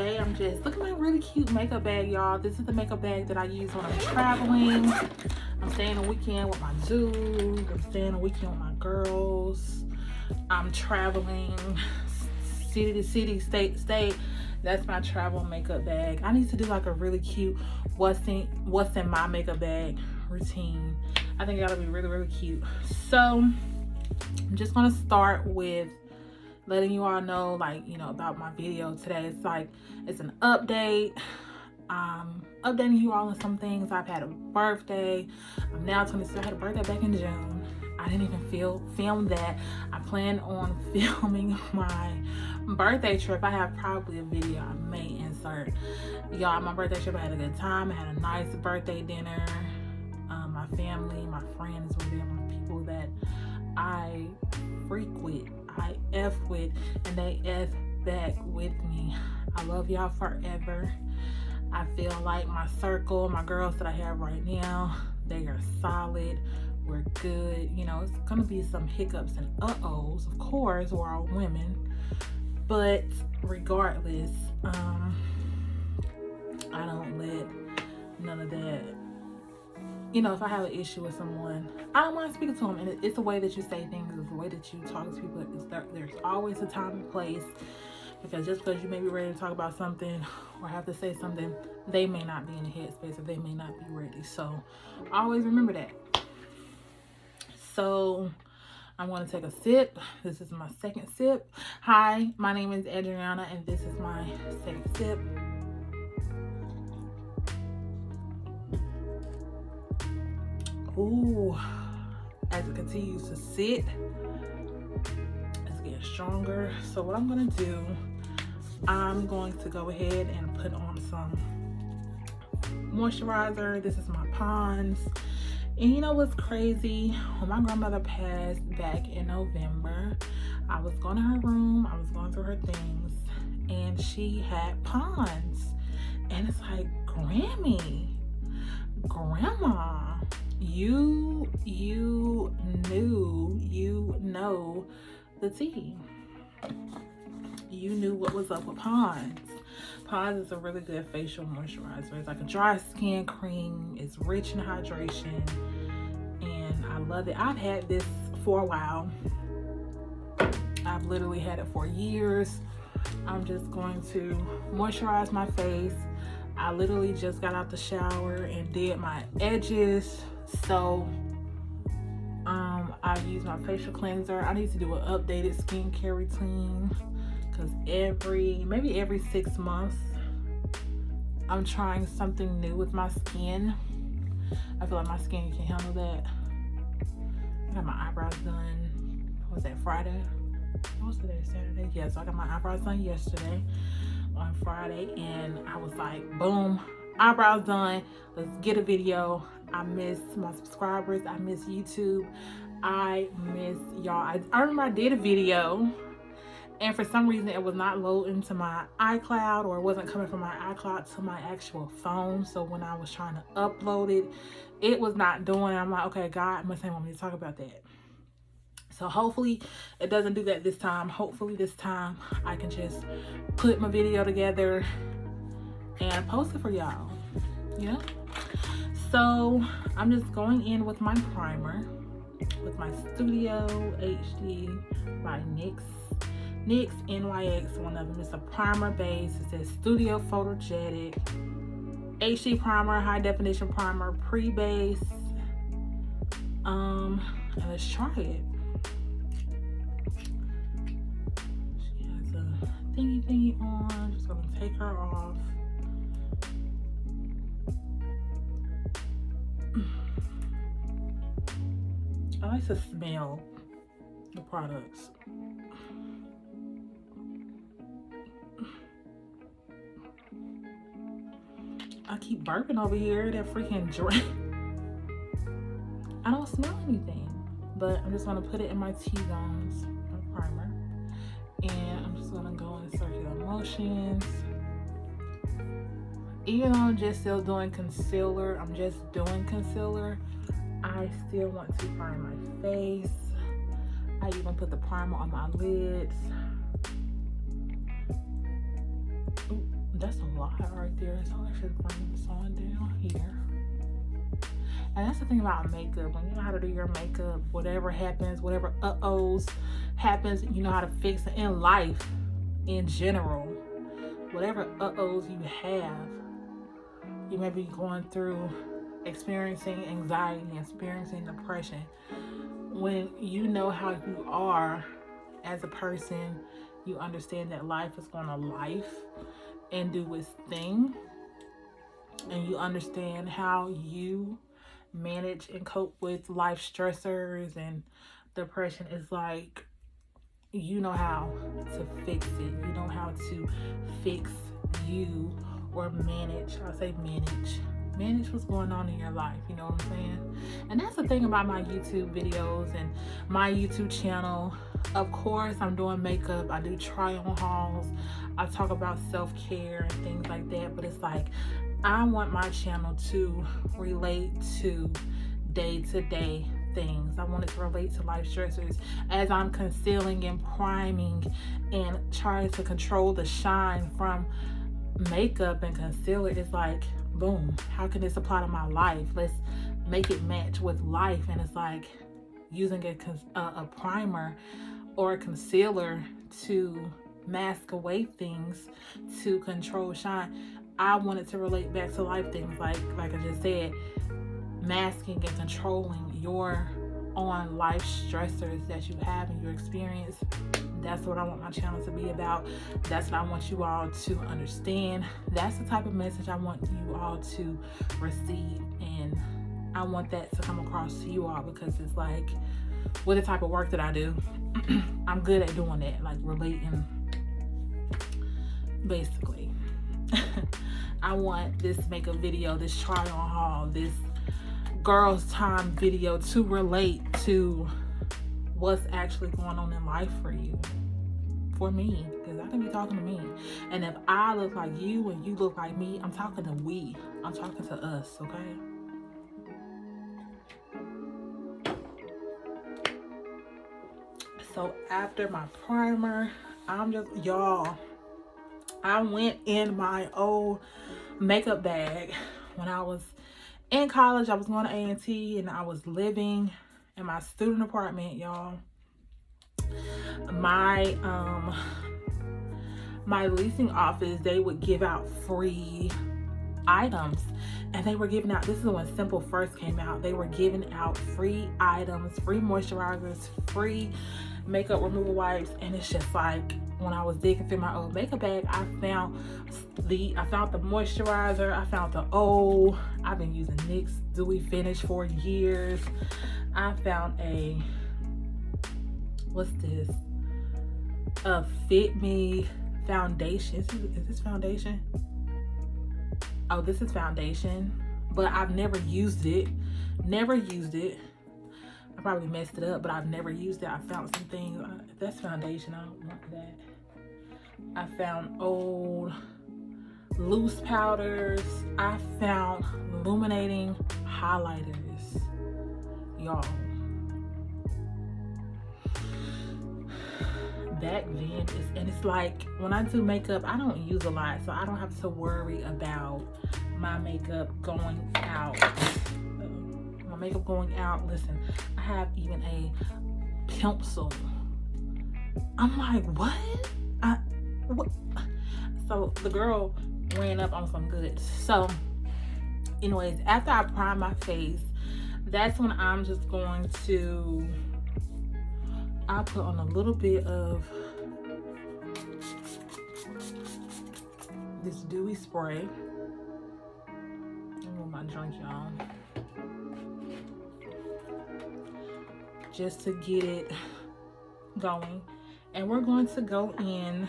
today I'm just, look at my really cute makeup bag, y'all. This is the makeup bag that I use when I'm traveling. I'm staying a weekend with my dude. I'm staying a weekend with my girls. I'm traveling city to city, state to state. That's my travel makeup bag. I need to do like a really cute what's in my makeup bag routine. I think that'll be really, really cute. So I'm just gonna start with letting you all know, like, you know, about my video today. It's an update. Updating you all on some things. I've had a birthday. I'm now 26. I had a birthday back in June. I didn't even film that. I plan on filming my birthday trip. I have probably a video I may insert. Y'all, my birthday trip, I had a good time. I had a nice birthday dinner. My family, my friends were there, my people that I freak with, I F with, and they F back with me. I love y'all forever. I feel like my circle, my girls that I have right now, they are solid. We're good. You know, it's gonna be some hiccups and uh-ohs, of course, we're all women. But regardless, I don't let none of that. You know, if I have an issue with someone, I don't mind speaking to them. And it's the way that you say things, it's the way that you talk to people. There's always a time and place. Because just because you may be ready to talk about something or have to say something, they may not be in the headspace or they may not be ready. So always remember that. So I'm going to take a sip. This is my second sip. Hi, my name is Adriana and this is my second sip. Ooh, as it continues to sit, it's getting stronger. So what I'm gonna do, I'm going to go ahead and put on some moisturizer. This is my Pond's. And you know what's crazy? When my grandmother passed back in November, I was going to her room, I was going through her things, and she had Pond's. And it's like, Grandma, you know the tea. You knew what was up with Pond's. Pond's is a really good facial moisturizer. It's like a dry skin cream. It's rich in hydration, and I love it. I've had this for a while. I've literally had it for years. I'm just going to moisturize my face. I literally just got out the shower and did my edges. So I use my facial cleanser. I need to do an updated skincare routine because maybe every 6 months I'm trying something new with my skin. I feel like my skin can handle that. I got my eyebrows done. What was that, Friday? What was today? Saturday? Yeah, so I got my eyebrows done yesterday on Friday, and I was like, boom, eyebrows done. Let's get a video. I miss my subscribers. I miss YouTube. I miss y'all. I remember I did a video, and for some reason it was not loading to my iCloud, or it wasn't coming from my iCloud to my actual phone. So when I was trying to upload it, it was not doing it. I'm like, okay, God must want me to talk about that. So hopefully it doesn't do that this time. Hopefully this time I can just put my video together and post it for y'all, you know? So I'm just going in with my primer, with my Studio HD by NYX NYX, one of them. It's a primer base. It says Studio Photogenic HD primer, high definition primer, pre-base. And let's try it. She has a thingy on. Just gonna take her off. I like to smell the products. I keep burping over here. That freaking drink. I don't smell anything, but I'm just gonna put it in my T-zones, my primer, and I'm just gonna go in circular motions. Even though I'm just still doing concealer, I still want to prime my face. I even put the primer on my lids. Ooh, That's a lot right there. So I should bring this on down here. And that's the thing about makeup. When you know how to do your makeup, whatever happens, whatever uh-ohs happens, you know how to fix it. In life, in general, whatever uh-ohs you have, you may be going through, experiencing anxiety, experiencing depression. When you know how you are as a person, you understand that life is going to life and do its thing. And you understand how you manage and cope with life stressors and depression. Is like, you know how to fix it. You know how to fix you, or manage. I say manage what's going on in your life. You know what I'm saying? And that's the thing about my YouTube videos and my YouTube channel. Of course, I'm doing makeup. I do try on hauls. I talk about self-care and things like that. But it's like, I want my channel to relate to day-to-day things. I want it to relate to life stressors as I'm concealing and priming and trying to control the shine from makeup and concealer. It's like, boom, how can this apply to my life? Let's make it match with life. And it's like using a primer or a concealer to mask away things to control shine. I want it to relate back to life things, like I just said, masking and controlling your own life stressors that you have in your experience. That's what I want my channel to be about. That's what I want you all to understand. That's the type of message I want you all to receive, and I want that to come across to you all, because it's like, with the type of work that I do, I'm good at doing that, like relating, basically. I want this makeup video, this try on haul, this girls time video to relate to what's actually going on in life for you, for me, because I can be talking to me. And if I look like you and you look like me, I'm talking to we. I'm talking to us, okay? So after my primer, I'm just, y'all, I went in my old makeup bag when I was in college. I was going to A&T and I was living in my student apartment, y'all. My leasing office, they would give out free items, and they were giving out, this is when Simple first came out, they were giving out free items, free moisturizers, free makeup removal wipes. And it's just like, when I was digging through my old makeup bag, I found the moisturizer. I found I've been using NYX Dewy Finish for years. I found what's this? A Fit Me foundation. Is this foundation? Oh, this is foundation, but I've never used it. I probably messed it up, but I've never used it. I found some things. That's foundation. I don't want that. I found old loose powders. I found illuminating highlighters, y'all. Back then, it's like, when I do makeup, I don't use a lot, so I don't have to worry about my makeup going out. Listen, I have even a pencil. I'm like, what? What? So the girl ran up on some goods. So anyways, after I prime my face, that's when I'm just going to, I'll put on a little bit of this dewy spray. I want my drink, y'all. Just to get it going. And we're going to go in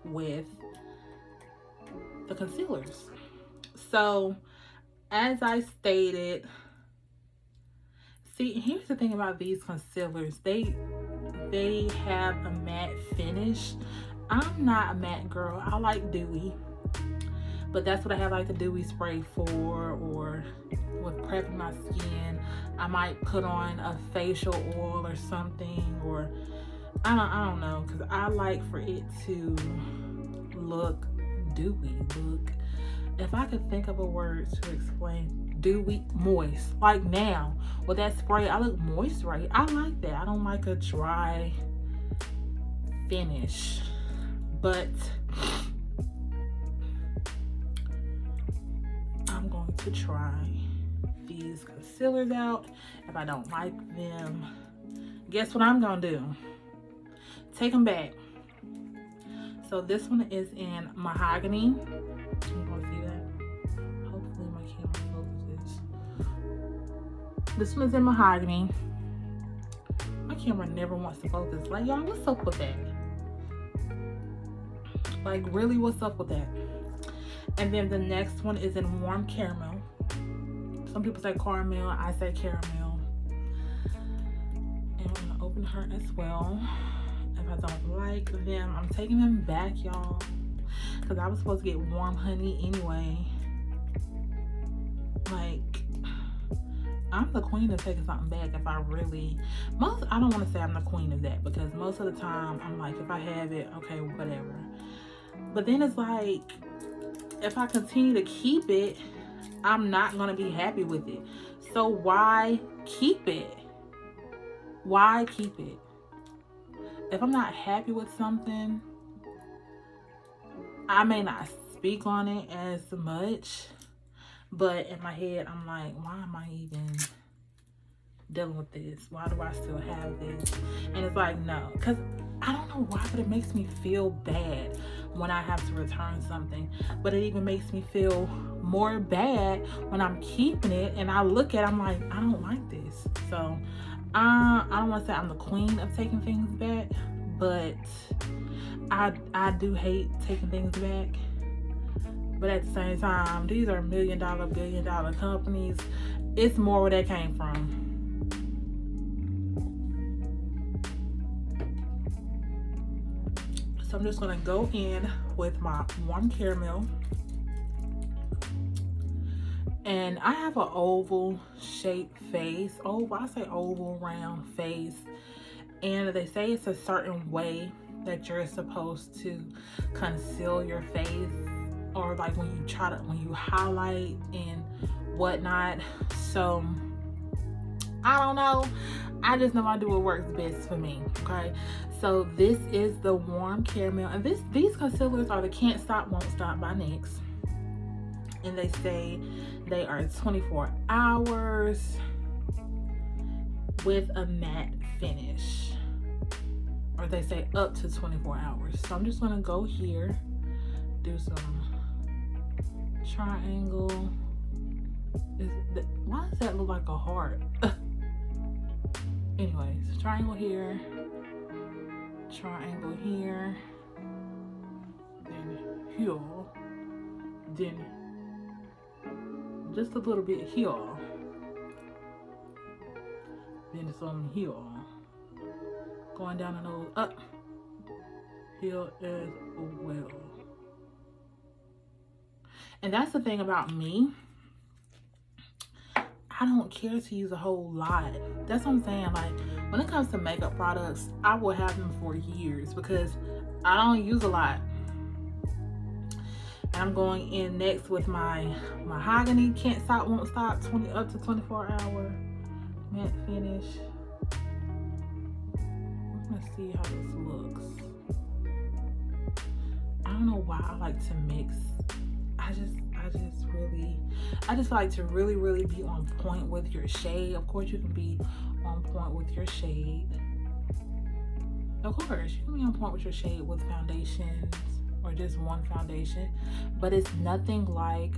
with the concealers. So as I stated, see, here's the thing about these concealers, they have a matte finish. I'm not a matte girl. I like dewy, but that's what I have like the dewy spray for, or with prepping my skin. I might put on a facial oil or something, or I don't know, because I like for it to look dewy look. If I could think of a word to explain dewy, moist. Like now, with that spray, I look moist, right? I like that. I don't like a dry finish. But I'm going to try these concealers out. If I don't like them, guess what I'm gonna do? Take them back. So this one is in Mahogany. You gonna see that? Hopefully my camera focuses. This one's in Mahogany. My camera never wants to focus. Like, y'all, what's up with that? Like, really, what's up with that? And then the next one is in Warm Caramel. Some people say caramel, I say caramel. And I'm gonna open her as well. If I don't like them, I'm taking them back, y'all, because I was supposed to get Warm Honey anyway. Like, I'm the queen of taking something back if I really, I don't want to say I'm the queen of that, because most of the time I'm like, if I have it, okay, whatever. But then it's like, if I continue to keep it, I'm not going to be happy with it. So why keep it? Why keep it? If I'm not happy with something, I may not speak on it as much, but in my head, I'm like, why am I even dealing with this? Why do I still have this? And it's like, no, because I don't know why, but it makes me feel bad when I have to return something. But it even makes me feel more bad when I'm keeping it and I look at it, I'm like, I don't like this. So I don't want to say I'm the queen of taking things back, but I do hate taking things back. But at the same time, these are $1 million, $1 billion companies. It's more where that came from. So I'm just gonna go in with my Warm Caramel. And I have an oval shaped face. I say oval, round face. And they say it's a certain way that you're supposed to conceal your face, or like when you highlight and whatnot. So I don't know. I just know I do what works best for me. Okay. So this is the Warm Caramel, and these concealers are the Can't Stop Won't Stop by NYX. And they say they are 24 hours with a matte finish, or they say up to 24 hours. So I'm just gonna go here, do some triangle. Why does that look like a heart? Anyways, triangle here, triangle here, then here, then just a little bit here, then some here, going down the nose, up, here as well. And that's the thing about me, I don't care to use a whole lot. That's what I'm saying. Like, when it comes to makeup products, I will have them for years because I don't use a lot. And I'm going in next with my Mahogany Can't Stop Won't Stop up to 24 hour matte finish. I'm gonna see how this looks. I don't know why I like to mix. I just like to really be on point with your shade. Of course, you can be on point with your shade. Of course, you can be on point with your shade with foundations or just one foundation, but it's nothing like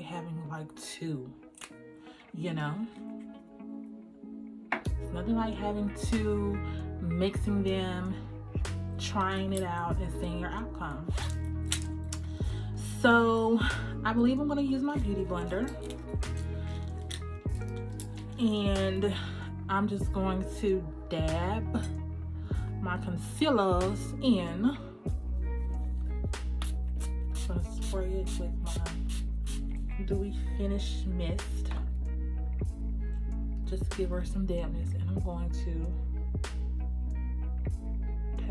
having like two, you know? It's nothing like having two, mixing them, trying it out, and seeing your outcome. So I believe I'm going to use my beauty blender, and I'm just going to dab my concealers in. I'm going to spray it with my Dewy Finish Mist just to give her some dampness, and I'm going to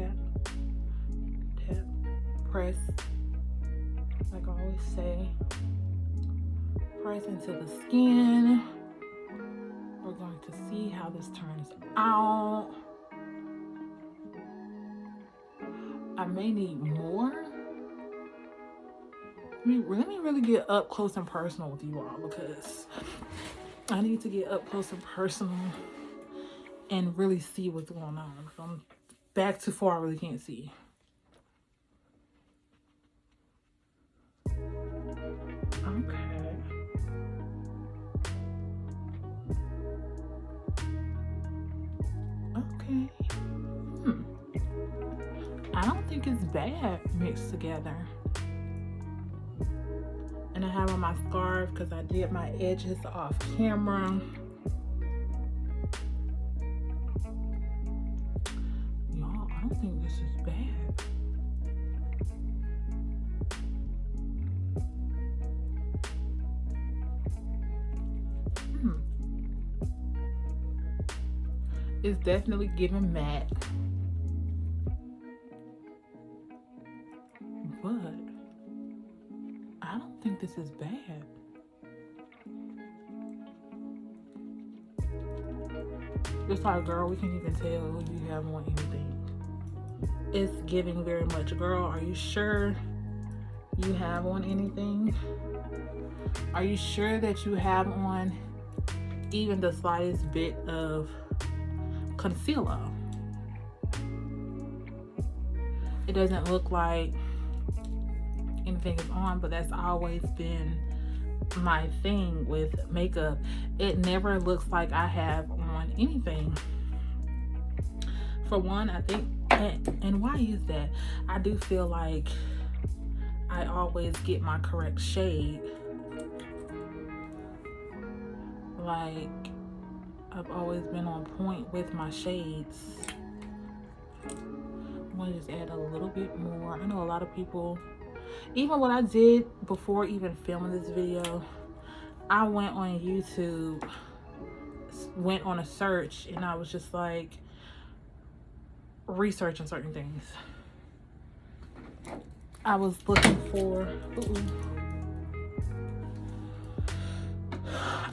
tap, tap, press, like I always say, press into the skin. We're going to see how this turns out. I may need more. Let me really get up close and personal with you all, because I need to get up close and personal and really see what's going on. If I'm back too far, I really can't see. Okay. Okay. I don't think it's bad mixed together. And I have on my scarf because I did my edges off camera. Y'all, I don't think this is bad. It's definitely giving matte. But I don't think this is bad. It's like, girl, we can't even tell you have on anything. It's giving very much. Girl, are you sure you have on anything? Are you sure that you have on even the slightest bit of concealer? It doesn't look like anything is on, but that's always been my thing with makeup. It never looks like I have on anything. For one, I think, and why is that? I do feel like I always get my correct shade. Like, I've always been on point with my shades. I'm gonna just add a little bit more. I know a lot of people, even what I did before even filming this video, I went on YouTube, went on a search, and I was just like researching certain things. I was looking for,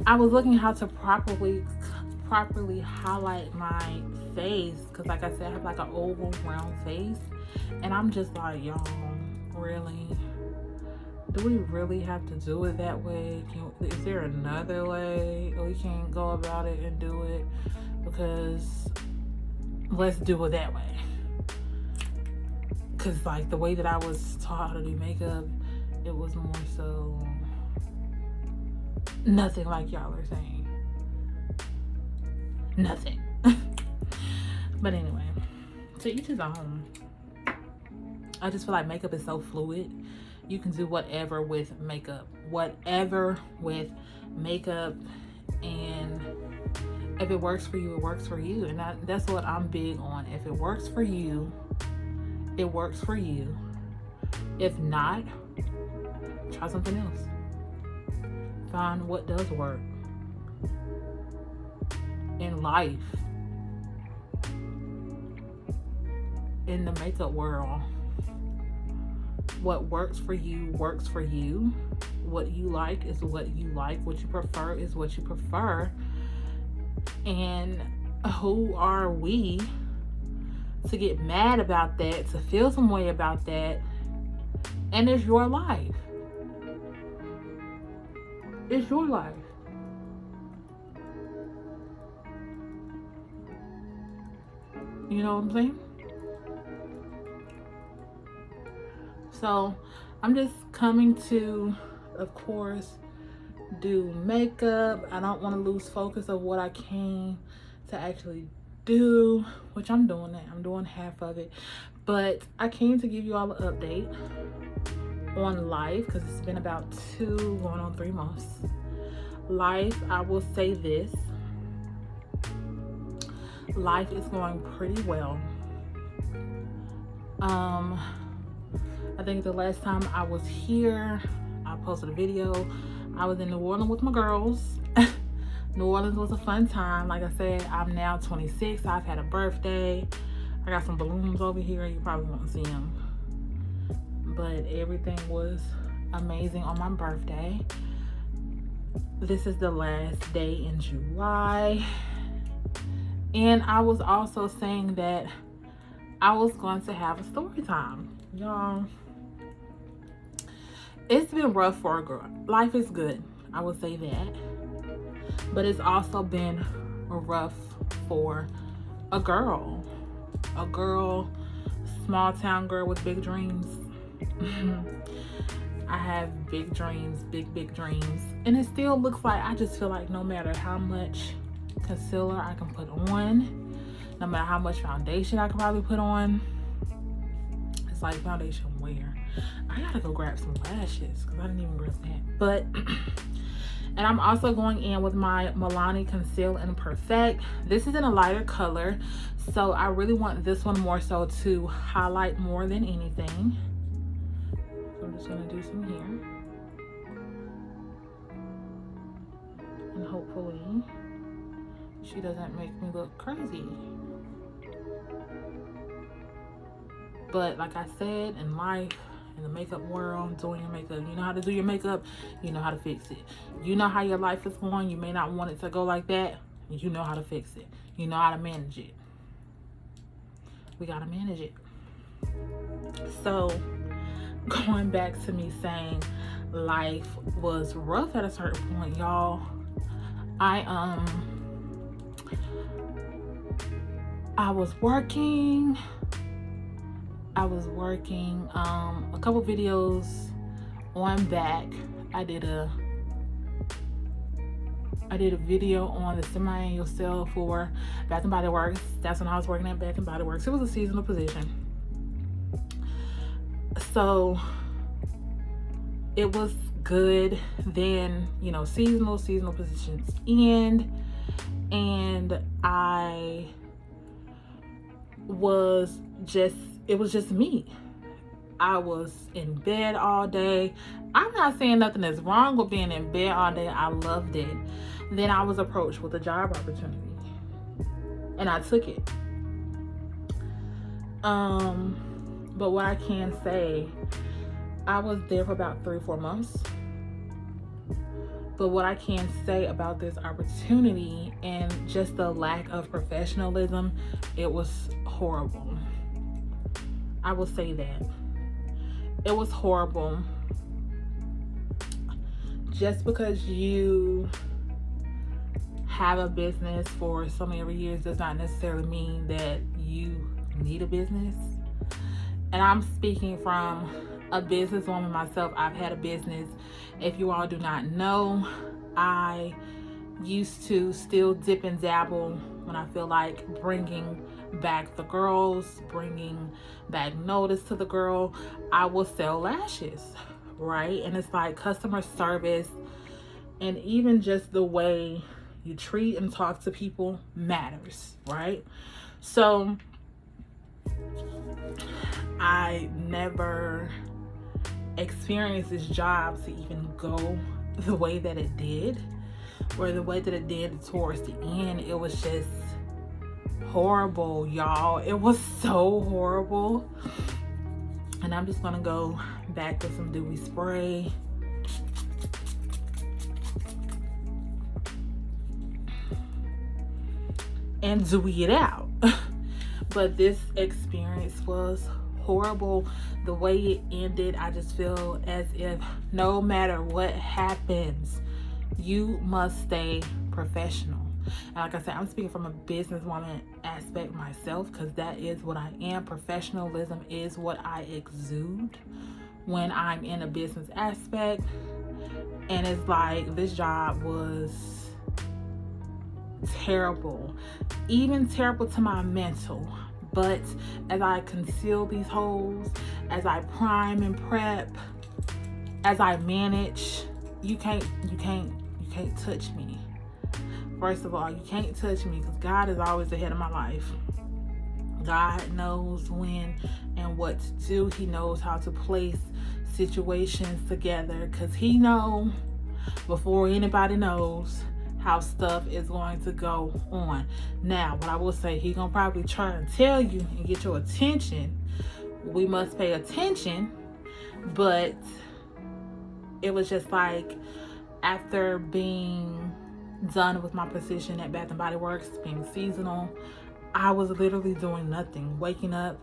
I was looking how to properly highlight my face, because like I said, I have like an oval round face, and I'm just like, y'all, really, do we really have to do it that way? Is there another way we can go about it and do it? Because let's do it that way. Because like the way that I was taught how to do makeup, it was more so nothing like y'all are saying. Nothing. But anyway, to each his own. I just feel like makeup is so fluid. You can do whatever with makeup. Whatever with makeup. And if it works for you, it works for you. And that's what I'm big on. If it works for you, it works for you. If not, try something else. Find what does work in life, in the makeup world. What works for you works for you. What you like is what you like. What you prefer is what you prefer. And who are we to get mad about that, to feel some way about that? And it's your life. It's your life. You know what I'm saying? So I'm just coming to, of course, do makeup. I don't want to lose focus of what I came to actually do, which I'm doing that. I'm doing half of it. But I came to give you all an update on life, because it's been about 2 going on 3 months. Life, I will say this. Life is going pretty well. I think the last time I was here, I posted a video. I was in New Orleans with my girls. New Orleans was a fun time. Like I said, I'm now 26. I've had a birthday. I got some balloons over here. You probably won't see them. But everything was amazing on my birthday. This is the last day in July. And I was also saying that I was going to have a story time. Y'all, it's been rough for a girl. Life is good, I would say that. But it's also been rough for a girl. A girl, small town girl with big dreams. I have big dreams, big dreams. And it still looks like, I just feel like no matter how much concealer I can put on, no matter how much foundation I can probably put on, it's like, foundation where? I gotta go grab some lashes because I didn't even grab that. But, and I'm also going in with my Milani Conceal and Perfect. This is in a lighter color, so I really want this one more so to highlight more than anything. So I'm just gonna do some here. And hopefully she doesn't make me look crazy. But like I said, in life, in the makeup world, doing your makeup, you know how to do your makeup, you know how to fix it. You know how your life is going, you may not want it to go like that, you know how to fix it. You know how to manage it. We gotta manage it. So, going back to me saying life was rough at a certain point, y'all. I was working a couple videos on back. I did a video on the semi-annual sale for Bath and Body Works. That's when I was working at Bath and Body Works. It was a seasonal position. So it was good. Then, you know, seasonal positions end, and it was just me. I was in bed all day. I'm not saying nothing is wrong with being in bed all day. I loved it. Then I was approached with a job opportunity, and I took it. But what I can say, I was there for about 3 or 4 months. But what I can say about this opportunity and just the lack of professionalism, it was horrible. I will say that. It was horrible. Just because you have a business for so many years does not necessarily mean that you need a business. And I'm speaking from a businesswoman myself. I've had a business. If you all do not know, I used to still dip and dabble when I feel like bringing back the girls, bringing back notice to the girl. I will sell lashes, right? And it's like customer service, and even just the way you treat and talk to people matters, right? So I never experienced this job to even go the way that it did, or the way that it did towards the end. It was just horrible, y'all. It was so horrible. And I'm just gonna go back with some Dewy spray. And dewy it out. But this experience was horrible. The way it ended, I just feel as if no matter what happens, you must stay professional. And like I said, I'm speaking from a businesswoman aspect myself, because that is what I am. Professionalism is what I exude when I'm in a business aspect. And it's like, this job was terrible, even terrible to my mental. But as I conceal these holes, as I prime and prep, as I manage, you can't touch me. First of all, you can't touch me, because God is always ahead of my life. God knows when and what to do. He knows how to place situations together, because he knows before anybody knows how stuff is going to go on. Now, what I will say, he gonna probably try and tell you and get your attention. We must pay attention, but it was just like, after being done with my position at Bath and Body Works, being seasonal, I was literally doing nothing. Waking up,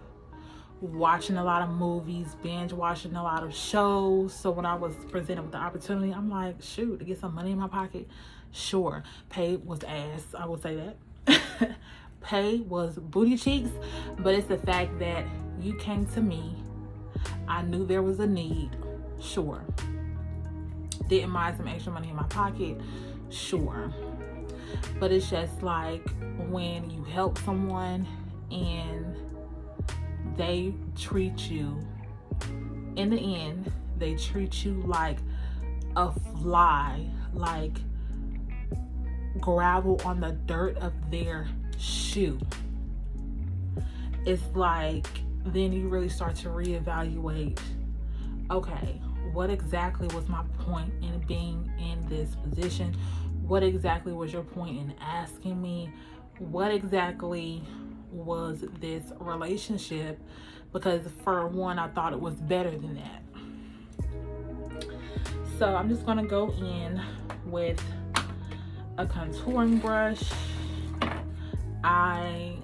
watching a lot of movies, binge watching a lot of shows. So when I was presented with the opportunity, I'm like, shoot, to get some money in my pocket, sure. Pay was ass, I will say that. Pay was booty cheeks, but it's the fact that you came to me. I knew there was a need, sure. Didn't mind some extra money in my pocket, sure. But it's just like, when you help someone and they treat you, in the end, they treat you like a fly, like gravel on the dirt of their shoe. It's like, then you really start to reevaluate, okay, what exactly was my point in being in this position? What exactly was your point in asking me? What exactly was this relationship? Because for one, I thought it was better than that. So I'm just gonna go in with a contouring brush. I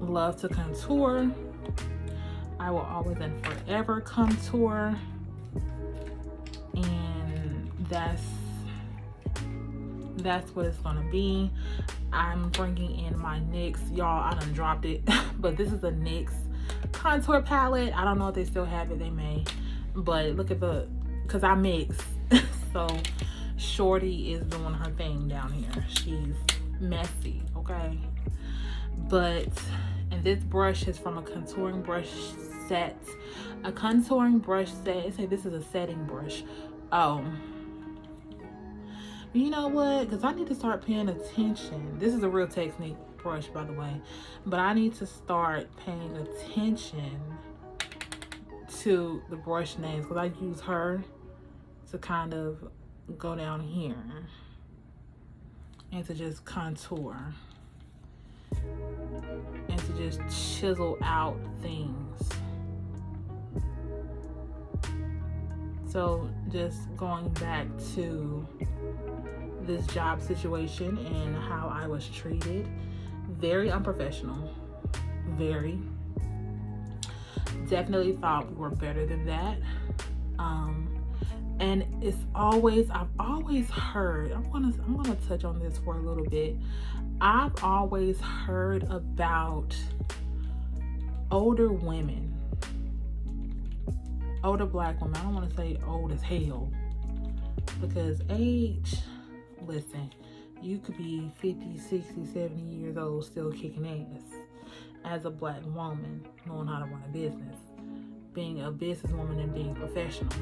love to contour. I will always and forever contour. And that's what it's gonna be. I'm bringing in my NYX, y'all. I done dropped it, but this is a NYX contour palette. I don't know if they still have it, they may, but look at because I mix. So shorty is doing her thing down here. She's messy, okay? But, and this brush is from a contouring brush set. A contouring brush set. It says this is a setting brush. Oh, you know what? Because I need to start paying attention. This is a Real Technique brush, by the way. But I need to start paying attention to the brush names, because I use her to kind of go down here and to just contour and to just chisel out things. So just going back to this job situation and how I was treated, very unprofessional, very. Definitely thought we were better than that. And it's always, I've always heard, I'm gonna touch on this for a little bit. I've always heard about older women, older black women. I don't want to say old as hell, because age, listen, you could be 50, 60, 70 years old still kicking ass as a black woman, knowing how to run a business, being a businesswoman and being professional.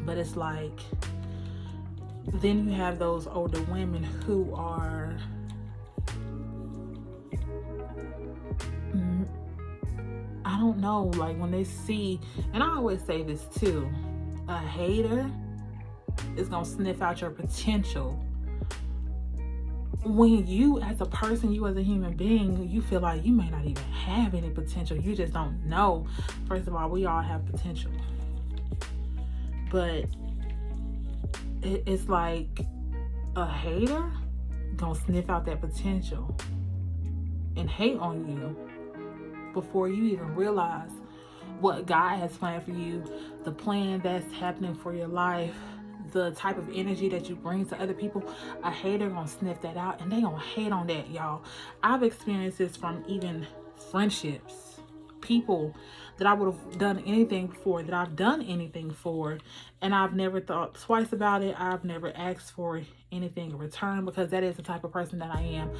But it's like, then you have those older women who are I don't know, like when they see, and I always say this too, a hater is gonna sniff out your potential. When you as a person, you as a human being, you feel like you may not even have any potential. You just don't know. First of all, we all have potential. But it's like a hater gonna sniff out that potential and hate on you before you even realize what God has planned for you, the plan that's happening for your life, the type of energy that you bring to other people. A hater gonna sniff that out and they gonna hate on that, y'all. I've experienced this from even friendships, people that I would have done anything for, that I've done anything for, and I've never thought twice about it. I've never asked for anything in return, because that is the type of person that I am.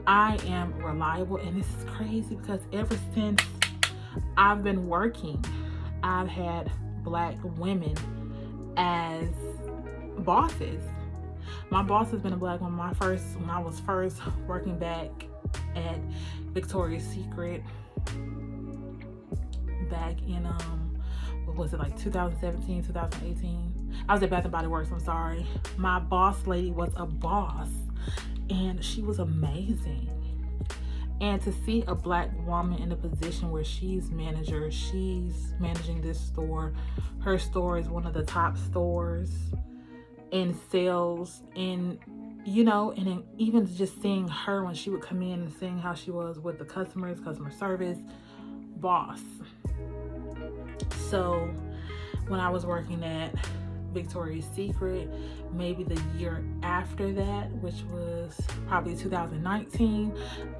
I am reliable, and this is crazy because ever since I've been working, I've had black women as bosses. My boss has been a black woman. When I was first working back at Victoria's Secret back in what was it, like 2017, 2018? I was at Bath and Body Works, I'm sorry. My boss lady was a boss, and she was amazing. And to see a black woman in a position where she's manager, she's managing this store. Her store is one of the top stores in sales, and you know, and then even just seeing her when she would come in and seeing how she was with the customers, customer service, boss. So when I was working at Victoria's Secret, maybe the year after that, which was probably 2019,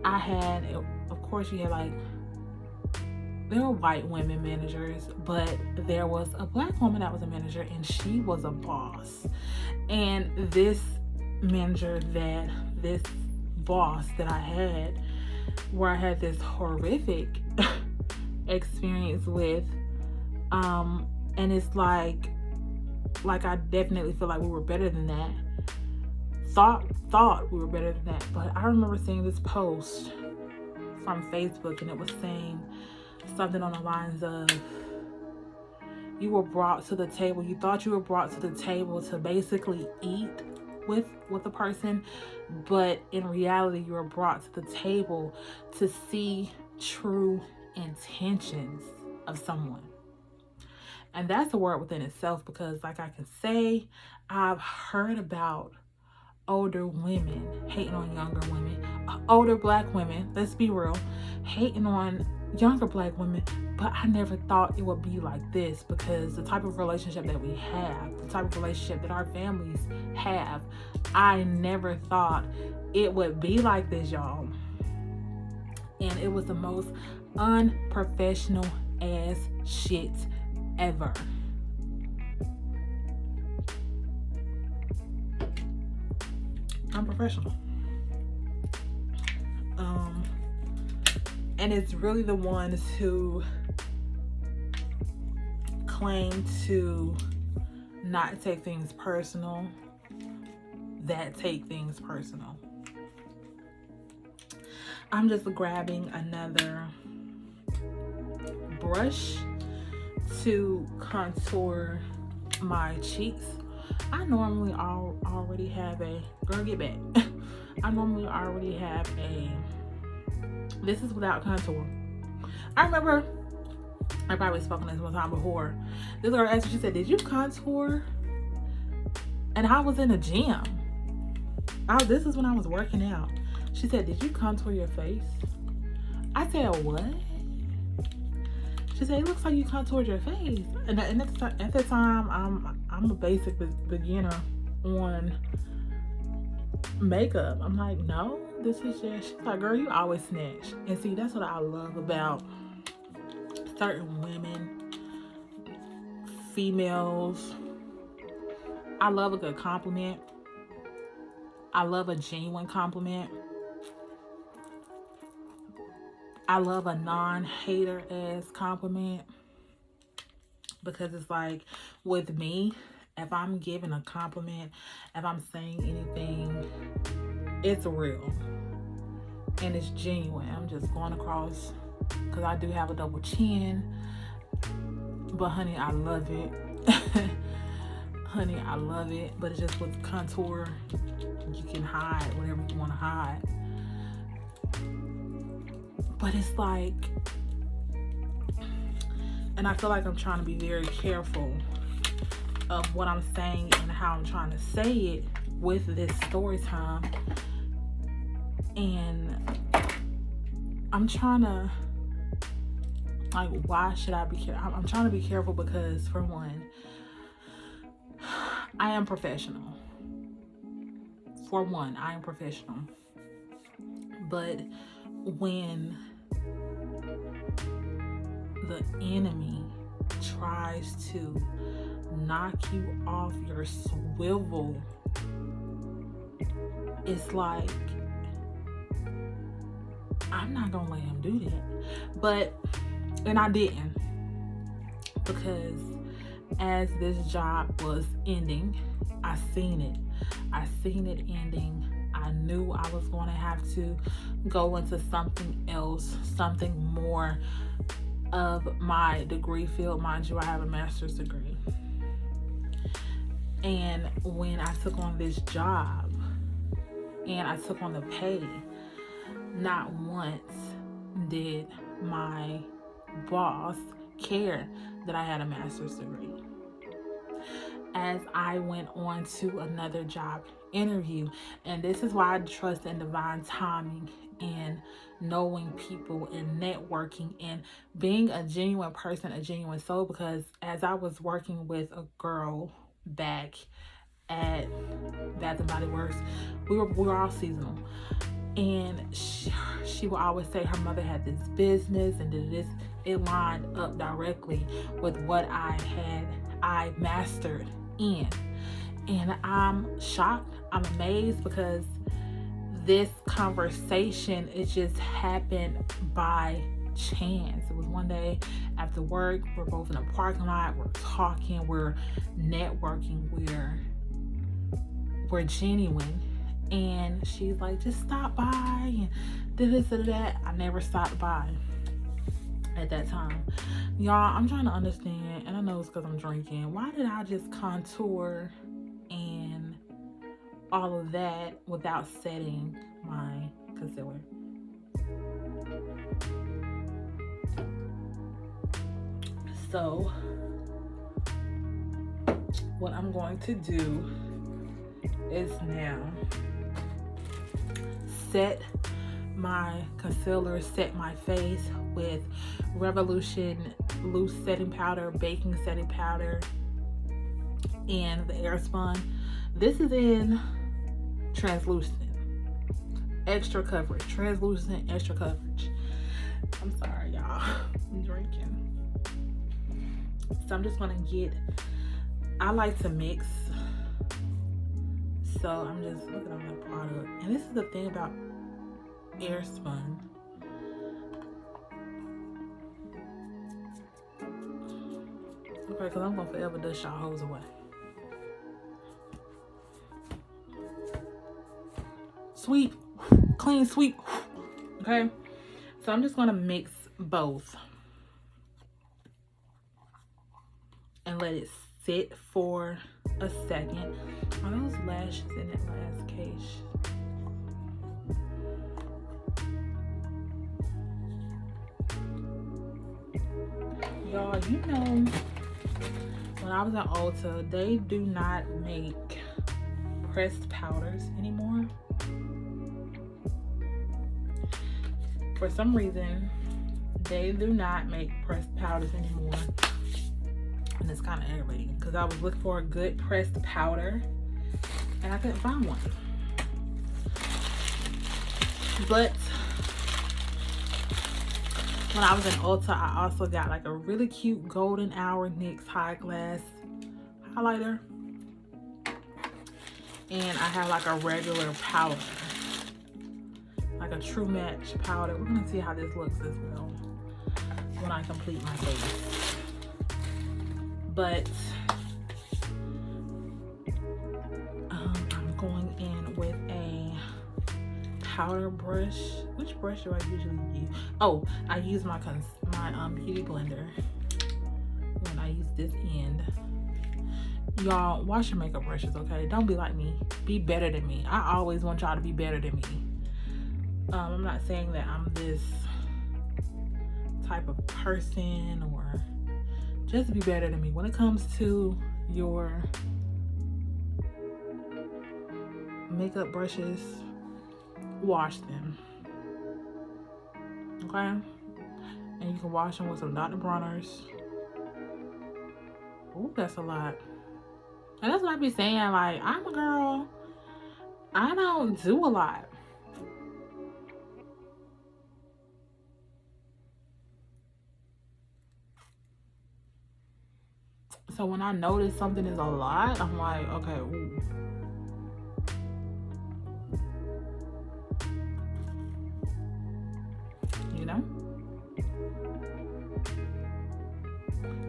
I had, of course you had like, there were white women managers, but there was a black woman that was a manager, and she was a boss. And this manager, that this boss that I had, where I had this horrific experience with, and it's like I definitely feel like we were better than that. Thought we were better than that. But I remember seeing this post from Facebook, and it was saying something on the lines of, you were brought to the table, you thought you were brought to the table to basically eat with a person, but in reality you were brought to the table to see true intentions of someone. And that's a word within itself, because like I can say, I've heard about older women hating on younger women, older black women, let's be real, hating on younger black women, but I never thought it would be like this, because the type of relationship that we have, the type of relationship that our families have, I never thought it would be like this, y'all. And it was the most unprofessional ass shit ever. Unprofessional. And it's really the ones who claim to not take things personal that take things personal. I'm just grabbing another brush to contour my cheeks. I normally already have a, girl, get back. I normally already have a, this is without contour. I remember, I probably spoken this one time before. This girl asked me, she said, did you contour? And I was in a gym. This is when I was working out. She said, did you contour your face? I said, what? She said, it looks like you contoured your face. And at the time, I'm a basic beginner on makeup. I'm like, no, this is just, she's like, girl, you always snatch. And see, that's what I love about certain women, females. I love a good compliment. I love a genuine compliment. I love a non-hater ass compliment, because it's like, with me, if I'm giving a compliment, if I'm saying anything, it's real and it's genuine. I'm just going across, because I do have a double chin, but honey, I love it. Honey, I love it. But it's just with contour, you can hide whatever you want to hide. But it's like, and I feel like I'm trying to be very careful of what I'm saying and how I'm trying to say it with this story time. And I'm trying to, like, why should I be careful? I'm trying to be careful because, for one, I am professional. For one, I am professional. But when the enemy tries to knock you off your swivel, it's like, I'm not gonna let him do that. And I didn't, because as this job was ending, I seen it ending. I knew I was going to have to go into something else, something more of my degree field. Mind you, I have a master's degree. And when I took on this job and I took on the pay, not once did my boss care that I had a master's degree. As I went on to another job interview, and this is why I trust in divine timing and knowing people and networking and being a genuine person, a genuine soul, because as I was working with a girl back at Bath and Body Works, we were all seasonal, and she would always say her mother had this business and did this. It lined up directly with what I mastered in. And I'm shocked, I'm amazed, because this conversation, it just happened by chance. It was one day after work, we're both in a parking lot, we're talking, we're networking, we're genuine. And she's like, just stop by and this and that. I never stopped by at that time. Y'all, I'm trying to understand, and I know it's because I'm drinking, why did I just contour and all of that without setting my concealer? So what I'm going to do is now set my concealer, set my face with Revolution loose setting powder, baking setting powder, and the Airspun. This is in translucent, extra coverage, translucent, extra coverage. I'm sorry, y'all. I'm drinking. So I'm just gonna I like to mix. So I'm just looking at my product. And this is the thing about Airspun. Okay, because I'm gonna forever dust y'all hoes away. Sweep, clean sweep. Okay, so I'm just gonna mix both and let it sit for a second. Are those lashes in that last case? Y'all, you know, when I was at Ulta, they do not make pressed powders anymore. For some reason, they do not make pressed powders anymore. And it's kind of aggravating because I was looking for a good pressed powder and I couldn't find one. But when I was in Ulta, I also got like a really cute Golden Hour NYX High Glass highlighter. And I have like a regular powder, like a True Match powder. We're gonna see how this looks as well when I complete my face. But I'm going in with a powder brush. Which brush do I usually use? Oh, I use my beauty blender when I use this end. Y'all, wash your makeup brushes, okay? Don't be like me. Be better than me. I always want y'all to be better than me. I'm not saying that I'm this type of person, or just be better than me. When it comes to your makeup brushes, wash them, okay? And you can wash them with some Dr. Bronner's. Oh, that's a lot. And that's what I be saying, like, I'm a girl, I don't do a lot. So when I notice something is a lot, I'm like, okay, ooh. You know?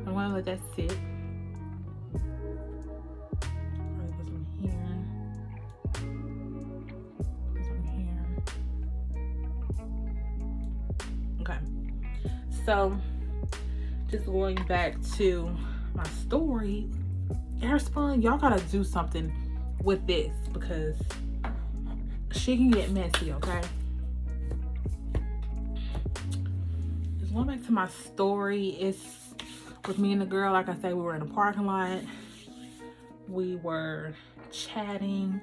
I'm gonna let that sit. Probably put some here. Put some here. Okay. So just going back to my story, Airspun, y'all gotta do something with this because she can get messy, okay? Just going back to my story, it's with me and the girl. Like I said, we were in a parking lot. We were chatting.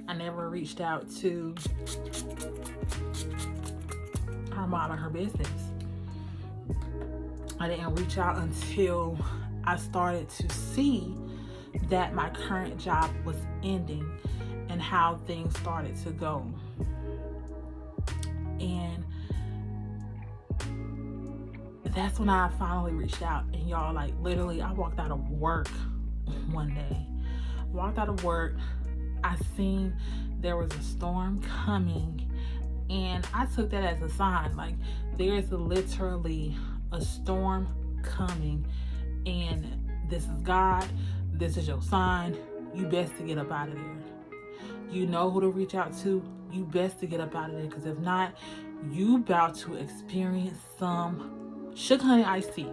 I never reached out to her mom and her business. I didn't reach out until I started to see that my current job was ending and how things started to go. And that's when I finally reached out. And y'all, like, literally, I walked out of work one day. Walked out of work, I seen there was a storm coming, and I took that as a sign. Like, there's literally a storm coming, and this is God. This is your sign. You best to get up out of there. You know who to reach out to. You best to get up out of there, because if not, you about to experience some shook honey iced tea.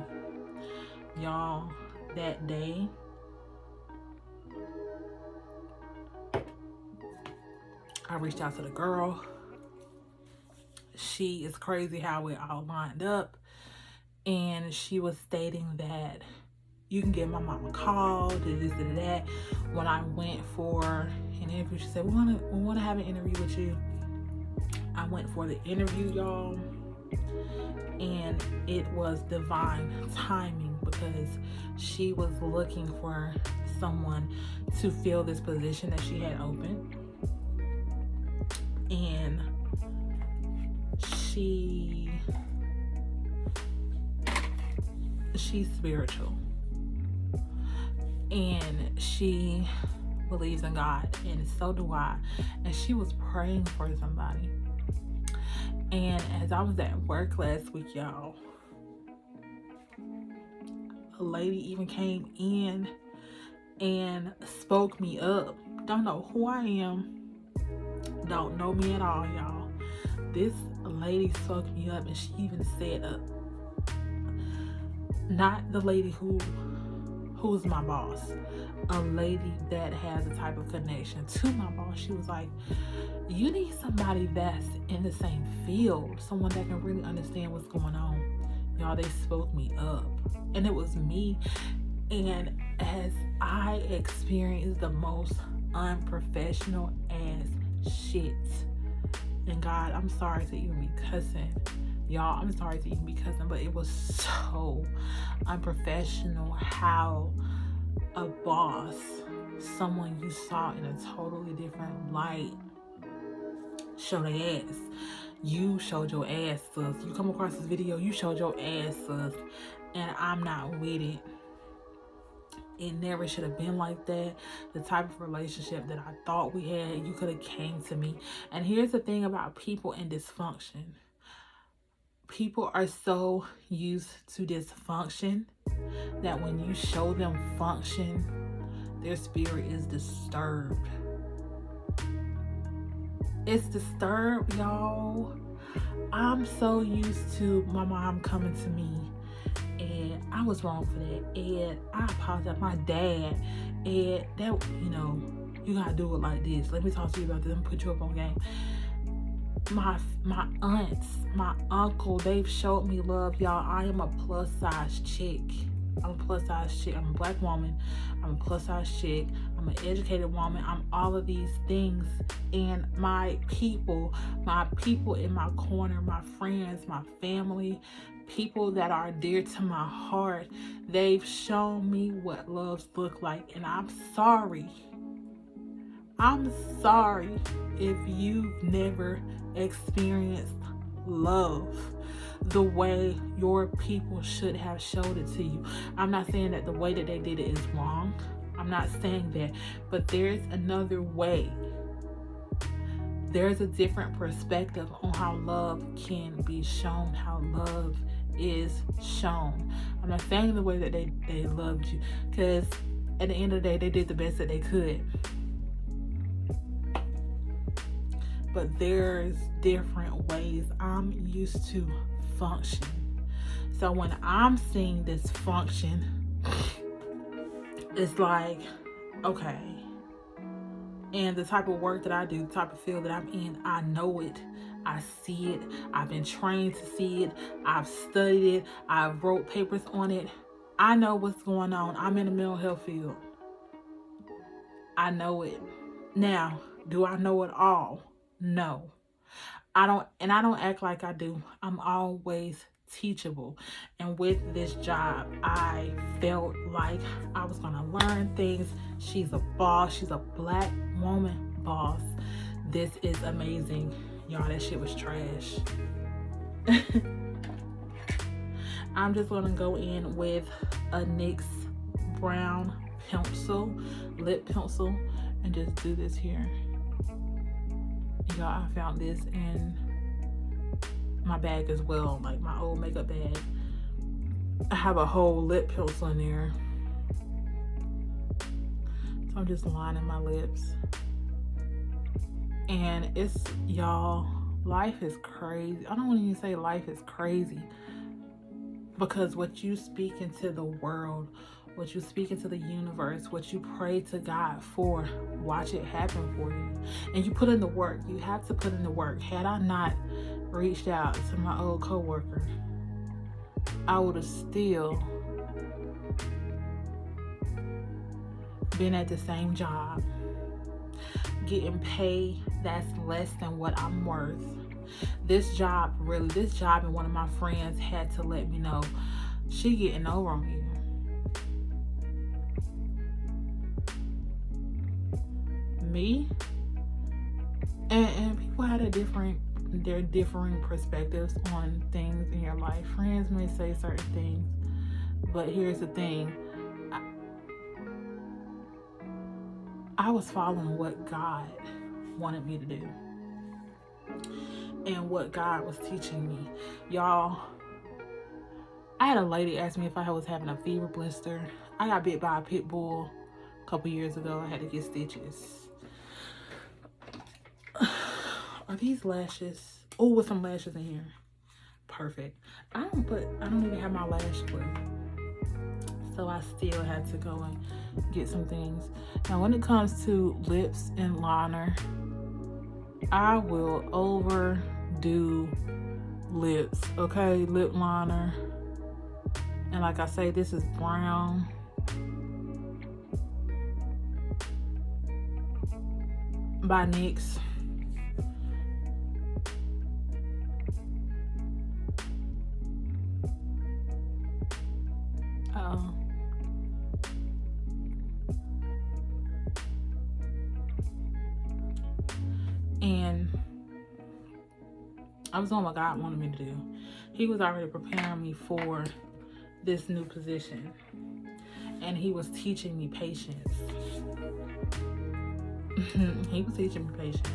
Y'all, that day, I reached out to the girl. She is crazy how it all lined up. And she was stating that you can give my mom a call, this, that. When I went for an interview, she said, we want to have an interview with you. I went for the interview, y'all. And it was divine timing because she was looking for someone to fill this position that she had open. And she's spiritual, and she believes in God, and so do I. And she was praying for somebody. And as I was at work last week, y'all, a lady even came in and spoke me up. Don't know who I am, don't know me at all, y'all. This lady spoke me up, and she even said, not the lady who's my boss, a lady that has a type of connection to my boss. She was like, you need somebody that's in the same field, someone that can really understand what's going on. Y'all, they spoke me up, and it was me. And as I experienced the most unprofessional ass shit, and God, I'm sorry to even be cussing. Y'all, I'm sorry to even be cussing, but it was so unprofessional how a boss, someone you saw in a totally different light, show their ass. You showed your ass, sis. You come across this video, you showed your ass, sis. And I'm not with it. It never should have been like that. The type of relationship that I thought we had, you could have came to me. And here's the thing about people in dysfunction. People are so used to dysfunction that when you show them function, their spirit is disturbed. It's disturbed, y'all. I'm so used to my mom coming to me, and I was wrong for that. And I apologize. My dad, and that, you gotta do it like this. Let me talk to you about this. Let me put you up on game. My aunts, my uncle, they've showed me love, y'all. I am a plus size chick. I'm a plus size chick. I'm a black woman. I'm a plus size chick. I'm an educated woman. I'm all of these things. And my people in my corner, my friends, my family, people that are dear to my heart, they've shown me what loves look like. And I'm sorry if you've never experienced love the way your people should have showed it to you. I'm not saying that the way that they did it is wrong. I'm not saying that, but there's another way. There's a different perspective on how love can be shown, how love is shown. I'm not saying the way that they loved you, because at the end of the day, they did the best that they could. But there's different ways. I'm used to function. So when I'm seeing this function, it's like, okay. And the type of work that I do, the type of field that I'm in, I know it. I see it. I've been trained to see it. I've studied it. I've wrote papers on it. I know what's going on. I'm in the mental health field. I know it. Now, do I know it all? No. I don't act like I do. I'm always teachable. And with this job, I felt like I was gonna learn things. She's a boss. She's a Black woman boss. This is amazing. Y'all, that shit was trash. I'm just gonna go in with a NYX brown pencil, lip pencil, and just do this here. Y'all, I found this in my bag as well, like my old makeup bag. I have a whole lip pencil in there. So I'm just lining my lips. And it's, y'all, life is crazy. I don't want to even say life is crazy, because what you speak into the world, what you speak into the universe, what you pray to God for, watch it happen for you. And you put in the work. You have to put in the work. Had I not reached out to my old coworker, I would have still been at the same job, getting paid that's less than what I'm worth. This job, and one of my friends had to let me know, she getting over on you. Me and people had their differing perspectives on things in your life. Friends may say certain things, but here's the thing. I was following what God wanted me to do and what God was teaching me. Y'all, I had a lady ask me if I was having a fever blister. I got bit by a pit bull a couple years ago. I had to get stitches. Are these lashes? Oh, with some lashes in here. Perfect. I don't even have my lash glue. So I still had to go and get some things. Now when it comes to lips and liner, I will overdo lips, okay? Lip liner. And like I say, this is brown. By NYX. And I was doing what God wanted me to do. He was already preparing me for this new position. And he was teaching me patience. He was teaching me patience.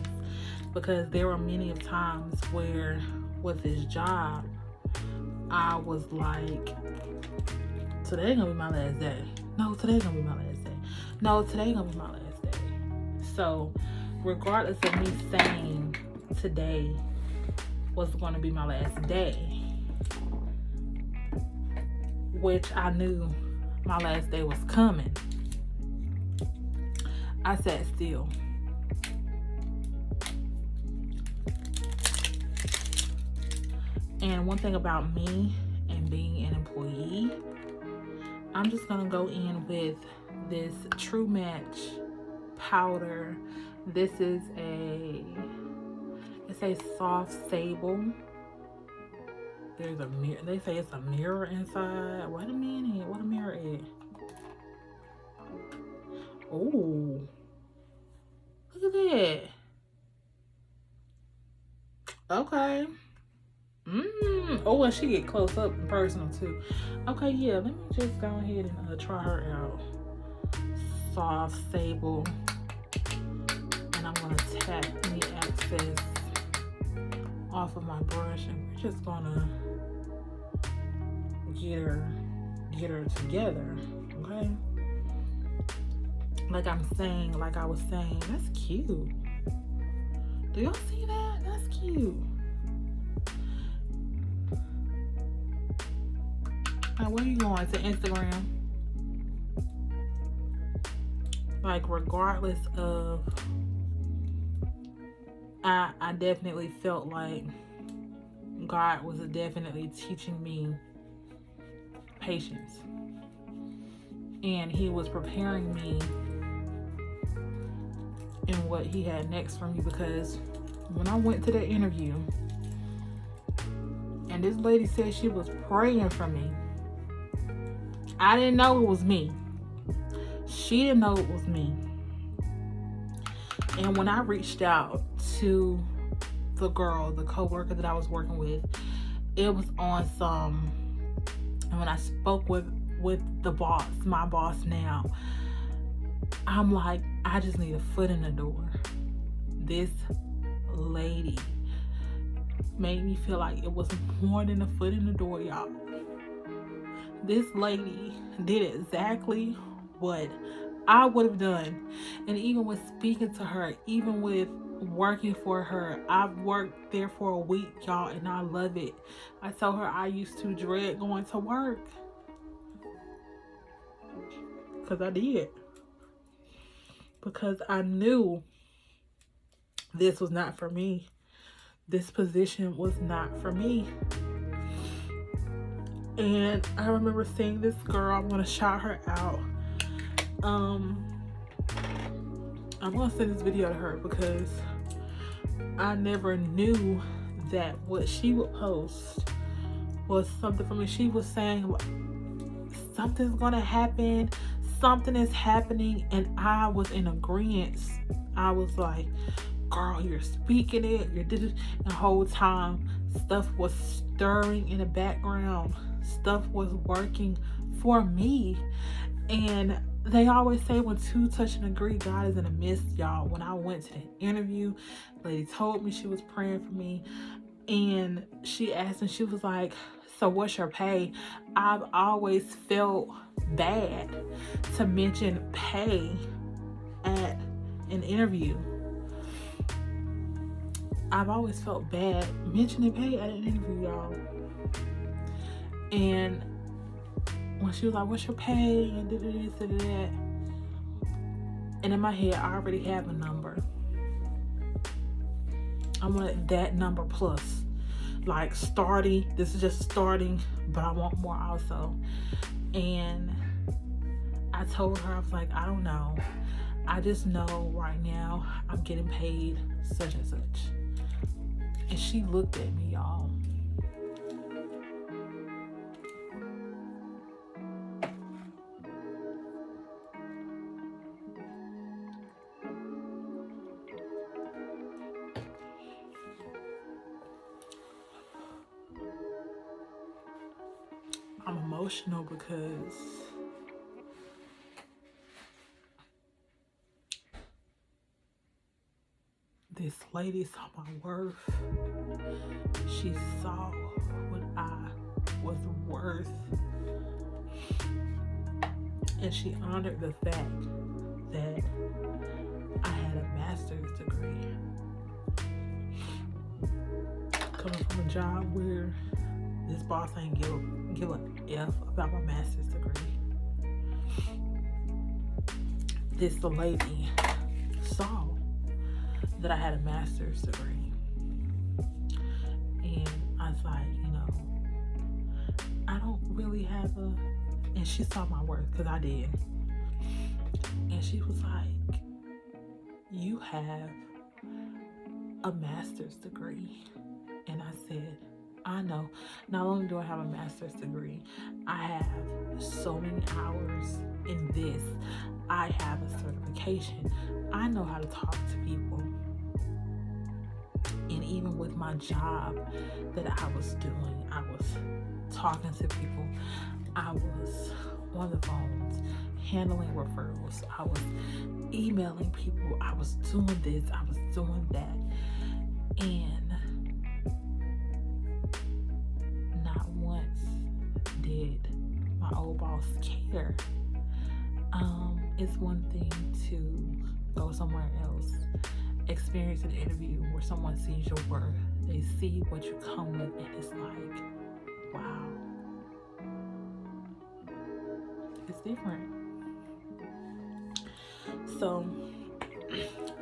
Because there were many of times where with this job, I was like, today gonna be my last day. No, today gonna be my last day. No, today gonna be my last day. So regardless of me saying today was going to be my last day, which I knew my last day was coming, I sat still. And one thing about me and being an employee, I'm just going to go in with this True Match powder. This is it's a soft sable. There's a mirror. They say it's a mirror inside. Wait a minute. What a mirror is. Oh, look at that. Okay. Oh, and she get close up and personal too. Okay, yeah. Let me just go ahead and try her out. Soft sable. And I'm gonna tap any excess off of my brush, and we're just gonna get her together, okay? Like I was saying, that's cute. Do y'all see that? That's cute. Like, where you going? To Instagram? Like, regardless of, I definitely felt like God was definitely teaching me patience. And he was preparing me in what he had next for me, because when I went to that interview and this lady said she was praying for me, I didn't know it was me. She didn't know it was me. And when I reached out to the girl, the co-worker that I was working with, it was on some, and when I spoke with the boss, my boss now, I'm like, I just need a foot in the door. This lady made me feel like it was more than a foot in the door, y'all. This lady did exactly what I would have done. And even with speaking to her, even with working for her, I've worked there for a week, y'all, and I love it. I told her I used to dread going to work, because I did. Because I knew this was not for me. This position was not for me. And I remember seeing this girl. I'm going to shout her out. I'm going to send this video to her, because I never knew that what she would post was something for me. She was saying, something's going to happen. Something is happening. And I was in agreement. I was like, girl, you're speaking it. You're did it. And the whole time, stuff was stirring in the background. Stuff was working for me. And they always say when two touch and agree, God is in the midst, y'all. When I went to the interview, the lady told me she was praying for me. And she asked, and she was like, so what's your pay? I've always felt bad to mention pay at an interview. I've always felt bad mentioning pay at an interview, y'all. And when she was like, what's your pay? And did this, did that. And in my head, I already have a number. I want that number plus. Like starting, this is just starting, but I want more also. And I told her, I was like, I don't know. I just know right now I'm getting paid such and such. And she looked at me, y'all. I'm emotional because this lady saw my worth. She saw what I was worth. And she honored the fact that I had a master's degree. Coming from a job where this boss ain't give a F about my master's degree. This lady saw that I had a master's degree. And I was like, you know, I don't really have a, and she saw my worth, because I did. And she was like, you have a master's degree. And I said, I know. Not only do I have a master's degree, I have so many hours in this. I have a certification. I know how to talk to people. And even with my job that I was doing, I was talking to people. I was on the phones, handling referrals. I was emailing people. I was doing this. I was doing that. And not once did my old boss care. It's one thing to go somewhere else, experience an interview where someone sees your worth. They see what you come with, and it's like, wow. it's different. So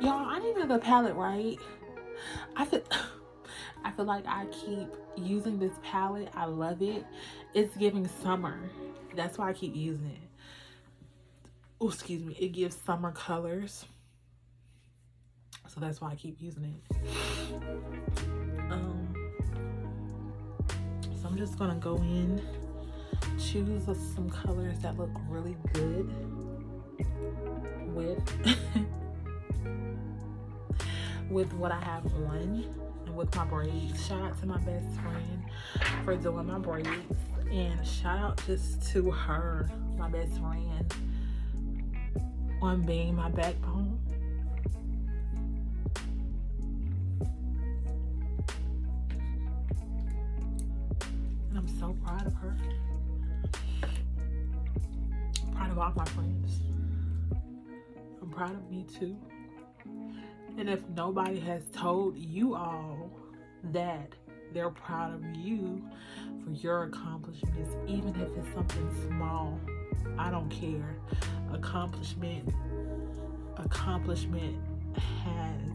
y'all, I need another palette, right? I feel like I keep using this palette. I love it. It's giving summer. That's why I keep using it. Oh, excuse me. It gives summer colors. So that's why I keep using it. So I'm just gonna go in, choose some colors that look really good with with what I have on and with my braids. Shout out to my best friend for doing my braids, and shout out just to her, my best friend, on being my backbone. And I'm so proud of her. I'm proud of all my friends. I'm proud of me too. And if nobody has told you all that they're proud of you for your accomplishments, even if it's something small, I don't care. Accomplishment has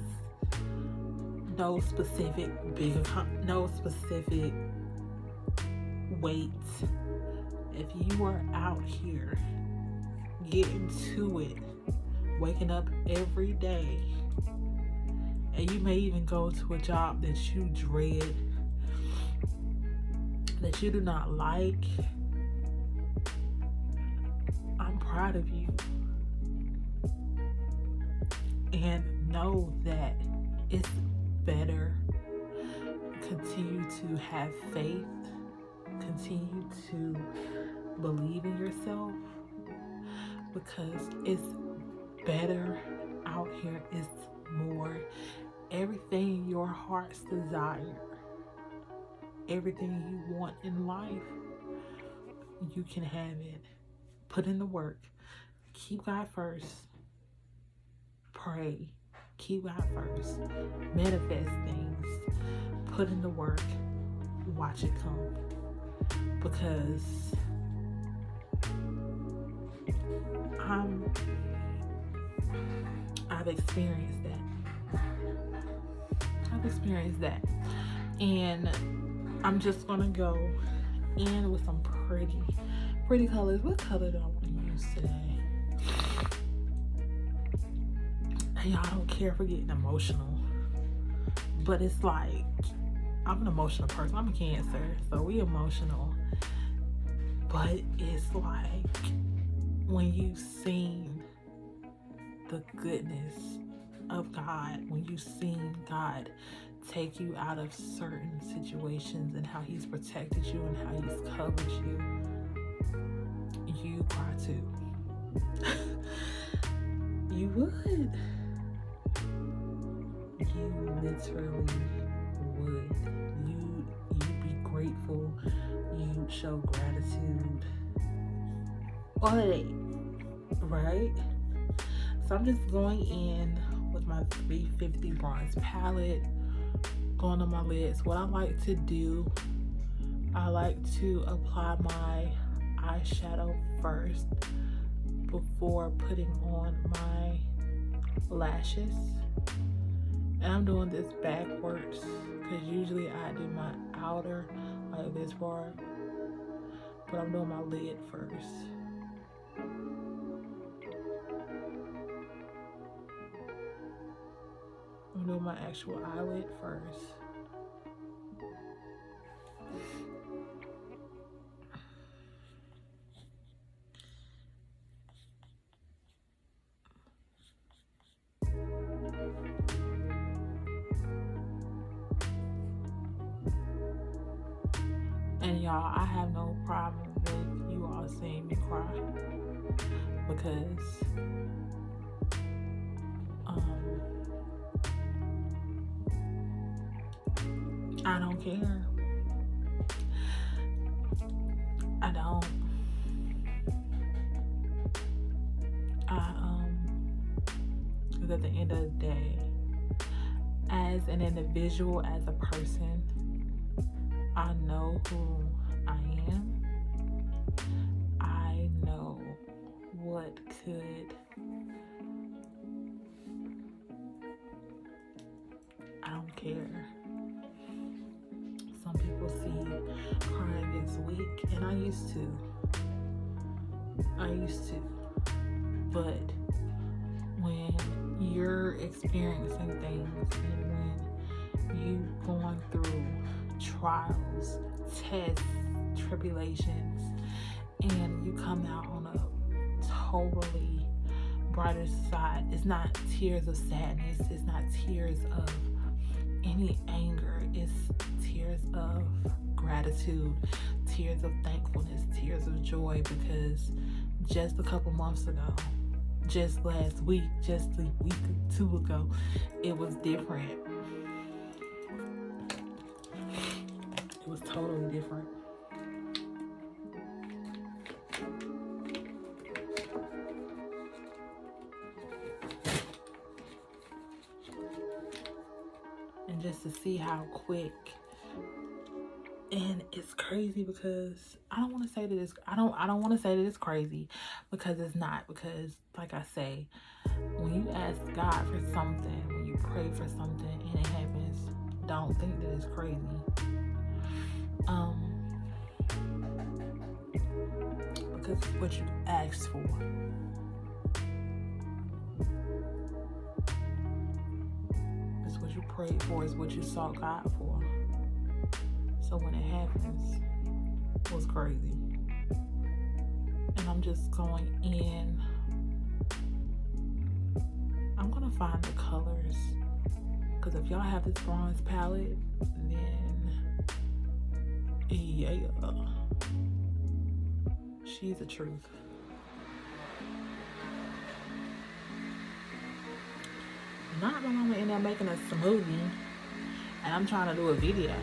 no specific no specific weight. If you are out here getting to it, waking up every day, and you may even go to a job that you dread, that you do not like, I'm proud of you. And know that it's better. Continue to have faith. Continue to believe in yourself, because it's better out here. It's more. Everything your heart's desire, everything you want in life, you can have it. Put in the work. Keep God first. Pray. Keep God first. Manifest things. Put in the work. Watch it come. Because I've experienced that. And I'm just gonna go in with some pretty colors. What color do I want to use today? And y'all, don't care for getting emotional, but it's like, I'm an emotional person. I'm a Cancer, so we emotional. But it's like when you've seen the goodness of God, when you've seen God take you out of certain situations and how He's protected you and how He's covered you, you cry too. You would. You literally would. You'd be grateful. You'd show gratitude. All of that, right? So I'm just going in with my 350 bronze palette, going on my lids. What I like to do, I like to apply my eyeshadow first before putting on my lashes. And I'm doing this backwards because usually I do my outer like this part, but I'm doing my lid first. I'm doing my actual eyelid first. And y'all, I have no problem with you all seeing me cry, because I don't care. I don't. Because at the end of the day, as an individual, as a person, I know who I am. I know self-care. Some people see crying as weak, and I used to. But when you're experiencing things and when you've gone through trials, tests, tribulations, and you come out on a totally brighter side, it's not tears of sadness, it's not tears of any anger, it's tears of gratitude, tears of thankfulness, tears of joy, because just a couple months ago, just last week, just a week or two ago, it was different. It was totally different. And just to see how quick, and it's crazy because I don't want to say that it's crazy, because it's not, because like I say, when you ask God for something, when you pray for something and it happens, don't think that it's crazy. Because it's what you asked for. It's what you prayed for, it's what you sought God for. So when it happens, it was crazy. And I'm just going in. I'm gonna find the colors, because if y'all have this bronze palette, then yeah, she's the truth. Not my mama ended up making a smoothie, and I'm trying to do a video.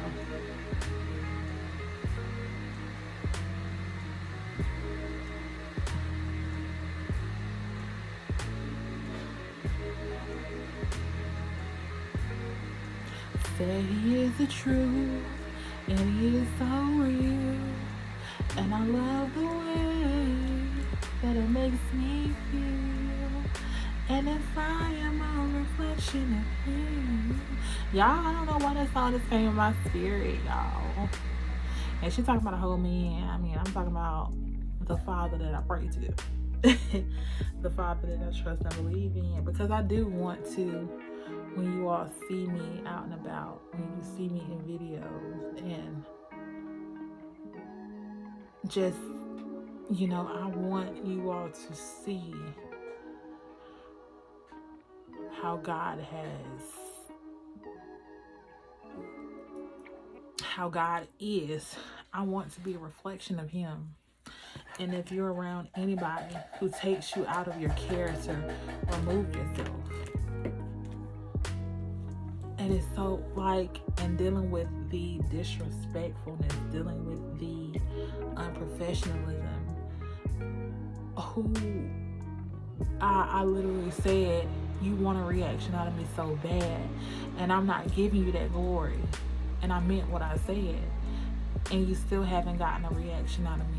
Said he is the truth, and he is so real, and I love the way that it makes me feel, and if I am a reflection of him. Y'all, I don't know why that song just came in my spirit, y'all. And she's talking about a whole man. I mean, I'm talking about the Father that I pray to. The Father that I trust and believe in, because I do want to, when you all see me out and about, when you see me in videos, and just, you know, I want you all to see how God is. I want to be a reflection of him. And if you're around anybody who takes you out of your character, remove yourself. And it's so like, and dealing with the disrespectfulness, dealing with the unprofessionalism, who I literally said, you want a reaction out of me so bad, and I'm not giving you that glory, and I meant what I said, and you still haven't gotten a reaction out of me.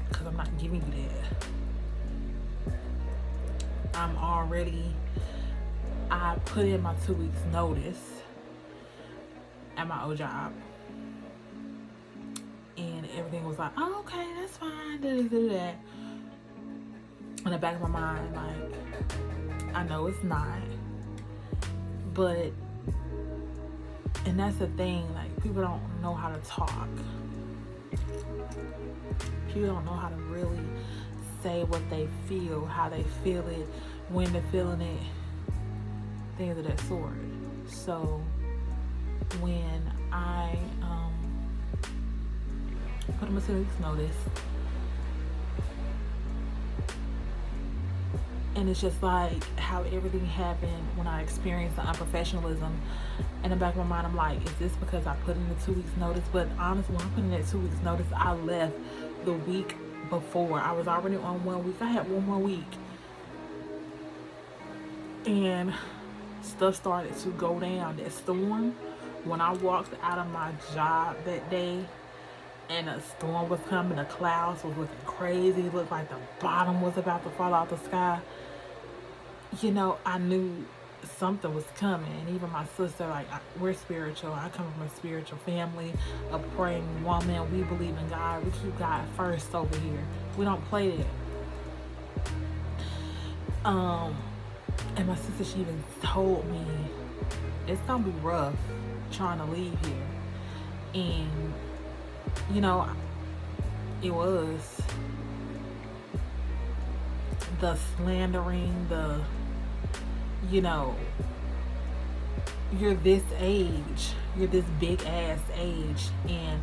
Because I'm not giving you that. I put in my 2 weeks notice at my old job, and everything was like, oh, okay, that's fine, do that. In the back of my mind, like, I know it's not, but, and that's the thing, like, people don't know how to talk. People don't know how to really say what they feel, how they feel it, when they're feeling it, things of that sort. So when I put them a 2 weeks notice, and it's just like how everything happened when I experienced the unprofessionalism. In the back of my mind, I'm like, is this because I put in the 2 weeks notice? But honestly, when I put in that 2 weeks notice, I left the week before. I was already on 1 week. I had one more week, and stuff started to go down. That storm, when I walked out of my job that day, and a storm was coming. The clouds was looking crazy. It looked like the bottom was about to fall out the sky. You know, I knew something was coming. And even my sister, like, we're spiritual. I come from a spiritual family, a praying woman. We believe in God. We keep God first over here. We don't play that. And my sister, she even told me it's gonna be rough trying to leave here. And you know, it was the slandering, the, you know, you're this age, you're this big ass age, and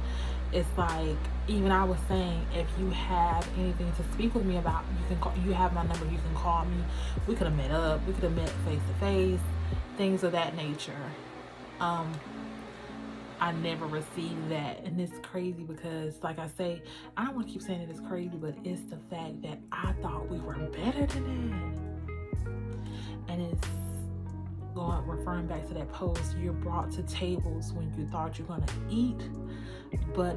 it's like, even I was saying, if you have anything to speak with me about, you can call, you have my number, you can call me. We could have met up, we could have met face to face, things of that nature. I never received that, and it's crazy because, like I say, I don't want to keep saying it is crazy, but it's the fact that I thought we were better than that. And it's referring back to that post, you're brought to tables when you thought you're gonna eat, but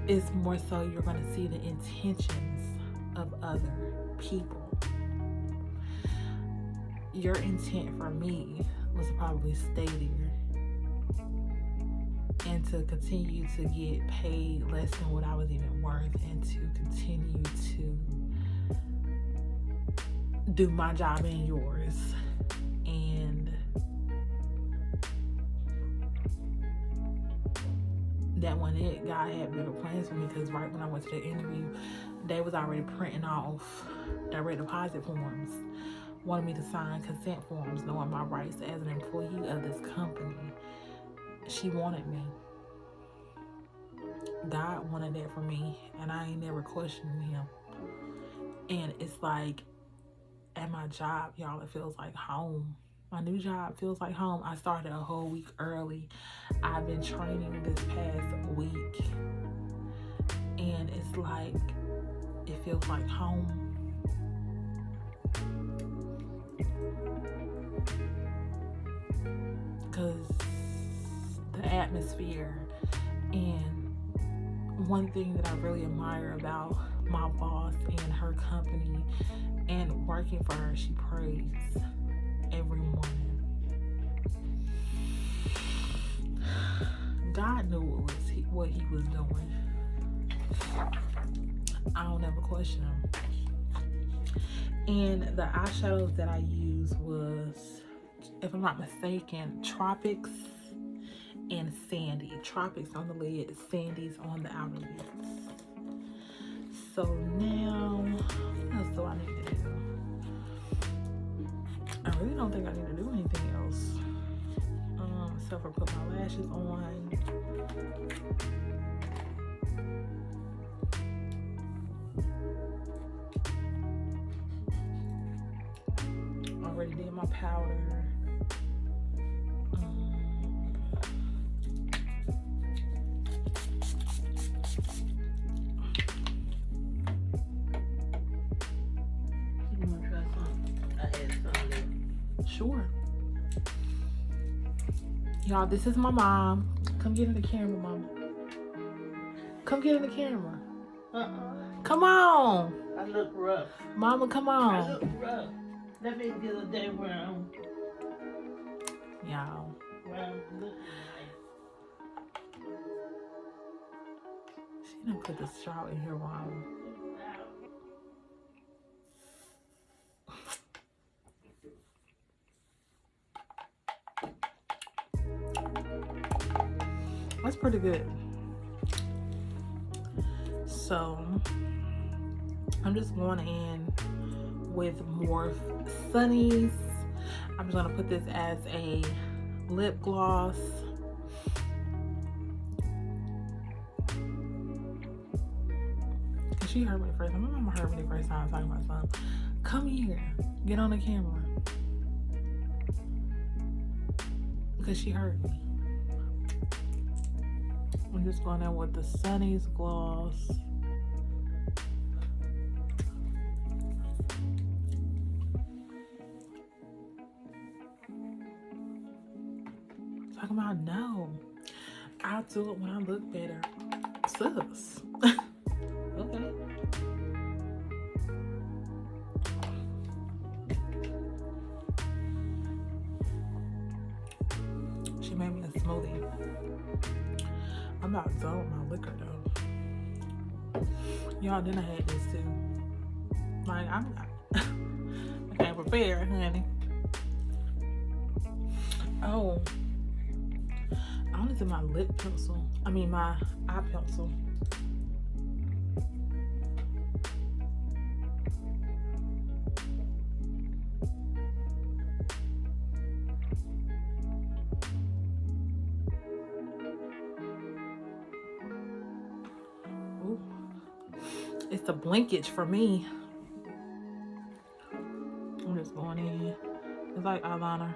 it's more so you're gonna see the intentions of other people. Your intent for me was to probably stay there and to continue to get paid less than what I was even worth, and to continue to do my job and yours. And that wasn't it. God had bigger plans for me, because right when I went to the interview, they was already printing off direct deposit forms, wanted me to sign consent forms, knowing my rights as an employee of this company. She wanted me. God wanted that for me, and I ain't never questioned him. And it's like, at my job, y'all, it feels like home. My new job feels like home. I started a whole week early. I've been training this past week, and it's like, it feels like home. Because the atmosphere, and one thing that I really admire about my boss and her company and working for her, she prays every morning. God knew what he was doing. I don't ever question him. And the eyeshadows that I used was, if I'm not mistaken, Tropics and Sandy. Tropics on the lid, Sandy's on the outer lids. So now, what else do I need to do? I really don't think I need to do anything else. Except for put my lashes on. Already did my powder. You want to try some? I had some. Sure. Y'all, this is my mom. Come get in the camera, mama. Come get in the camera. Come on. I look rough. Mama, come on. I look rough. Let me get a day where I'm Y'all. looking She done put the straw in here wrong. That's pretty good. So I'm just going in with more sunnies. I'm just gonna put this as a lip gloss. She heard me the first time. My mama heard me the first time talking about something. Come here, get on the camera. Because she heard me. I'm just going in with the Sunny's gloss. Talking about no. I'll do it when I look better. sus. Okay. She made me a smoothie. I'm about done with my liquor though. Y'all, then I had this too. Like, I can't prepare, honey. Oh, I want to do my lip pencil. I mean, my eye pencil. Ooh. It's the blinkage for me. I'm just going in. It's like eyeliner.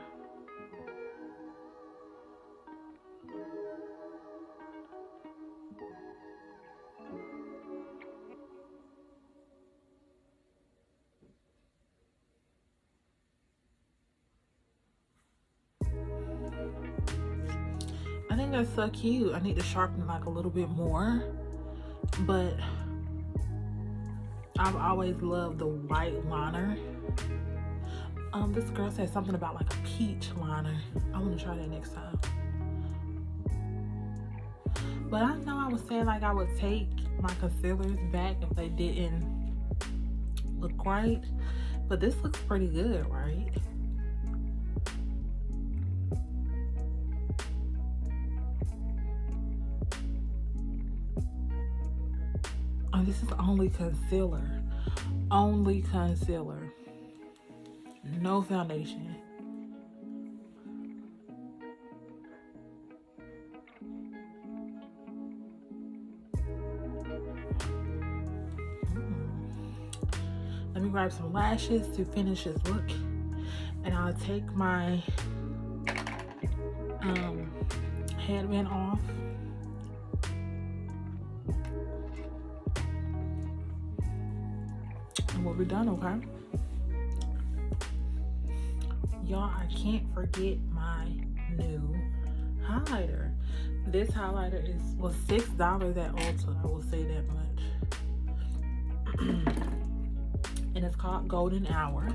I think that's so cute. I need to sharpen like a little bit more, but I've always loved the white liner. This girl said something about like a peach liner. I want to try that next time. But I know I was saying like I would take my concealers back if they didn't look right. But this looks pretty good, right? Oh, this is only concealer. Only concealer. No foundation. Let me grab some lashes to finish this look. And I'll take my headband off. And we'll be done, okay? Y'all, I can't forget my new highlighter. This highlighter was $6 at Ulta, I will say that much. And it's called Golden Hour.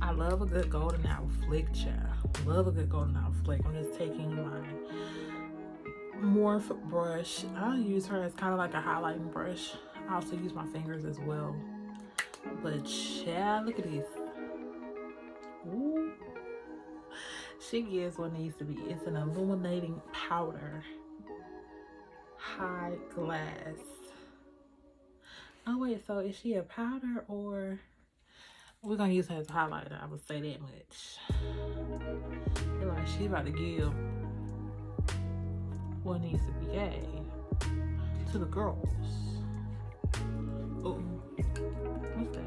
I love a good golden hour flick, child. Love a good golden hour flick. I'm just taking my Morph brush. I'll use her as kind of like a highlighting brush. I also use my fingers as well. But child, look at this. Ooh. She gives what needs to be. It's an illuminating powder. High glass. Oh wait, so is she a powder or we're gonna use her as a highlighter? I would say that much. Feel like she about to give what needs to be gave to the girls. Oh, what's that?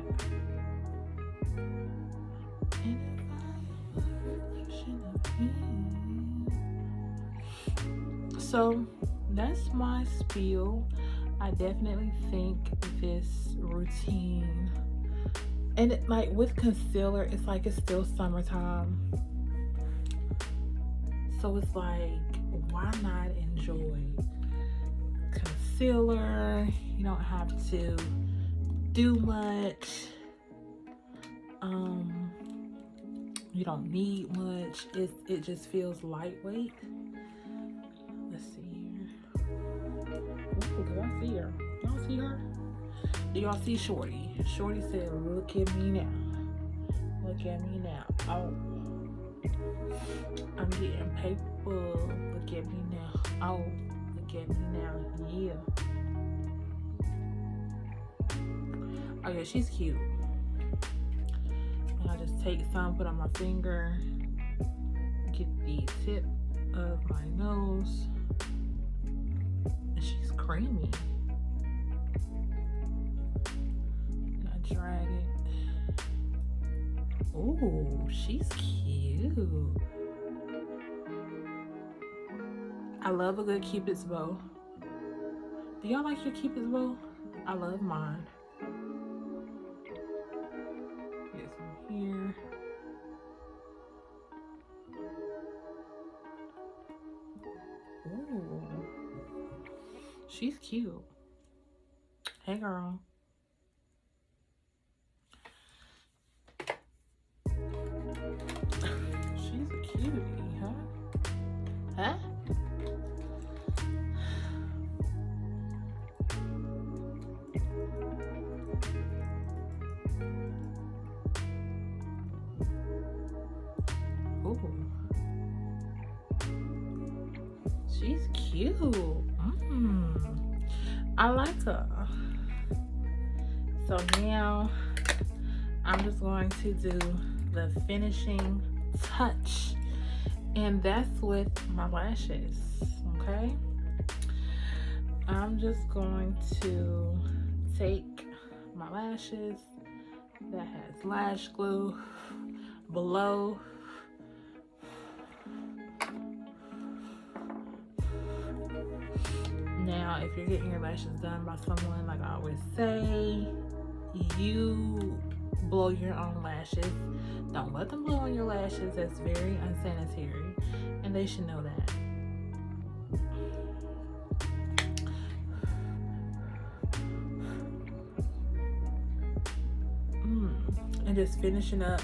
So that's my spiel. I definitely think this routine, and like with concealer, it's like it's still summertime, so it's like, why not enjoy concealer? You don't have to do much. You don't need much. It just feels lightweight. Let's see here. Ooh, do I see her? Y'all see her? Do y'all see Shorty? Shorty said, "Look at me now. Look at me now. Oh, I'm getting paper. Look at me now. Oh, look at me now. Yeah. Oh yeah, she's cute." And I just take some, put on my finger, get the tip of my nose, and she's creamy. And I drag it. Ooh, she's cute. I love a good Cupid's bow. Do y'all like your Cupid's bow? I love mine. Get some here. Ooh. She's cute. Hey, girl. She's a cutie, huh? Huh? Ooh. She's cute. I like her. So now I'm just going to do the finishing touch, and that's with my lashes. Okay, I'm just going to take my lashes that has lash glue below, now if you're getting your lashes done by someone, like I always say, you blow your own lashes. Don't let them blow on your lashes. That's very unsanitary, and they should know that. And just finishing up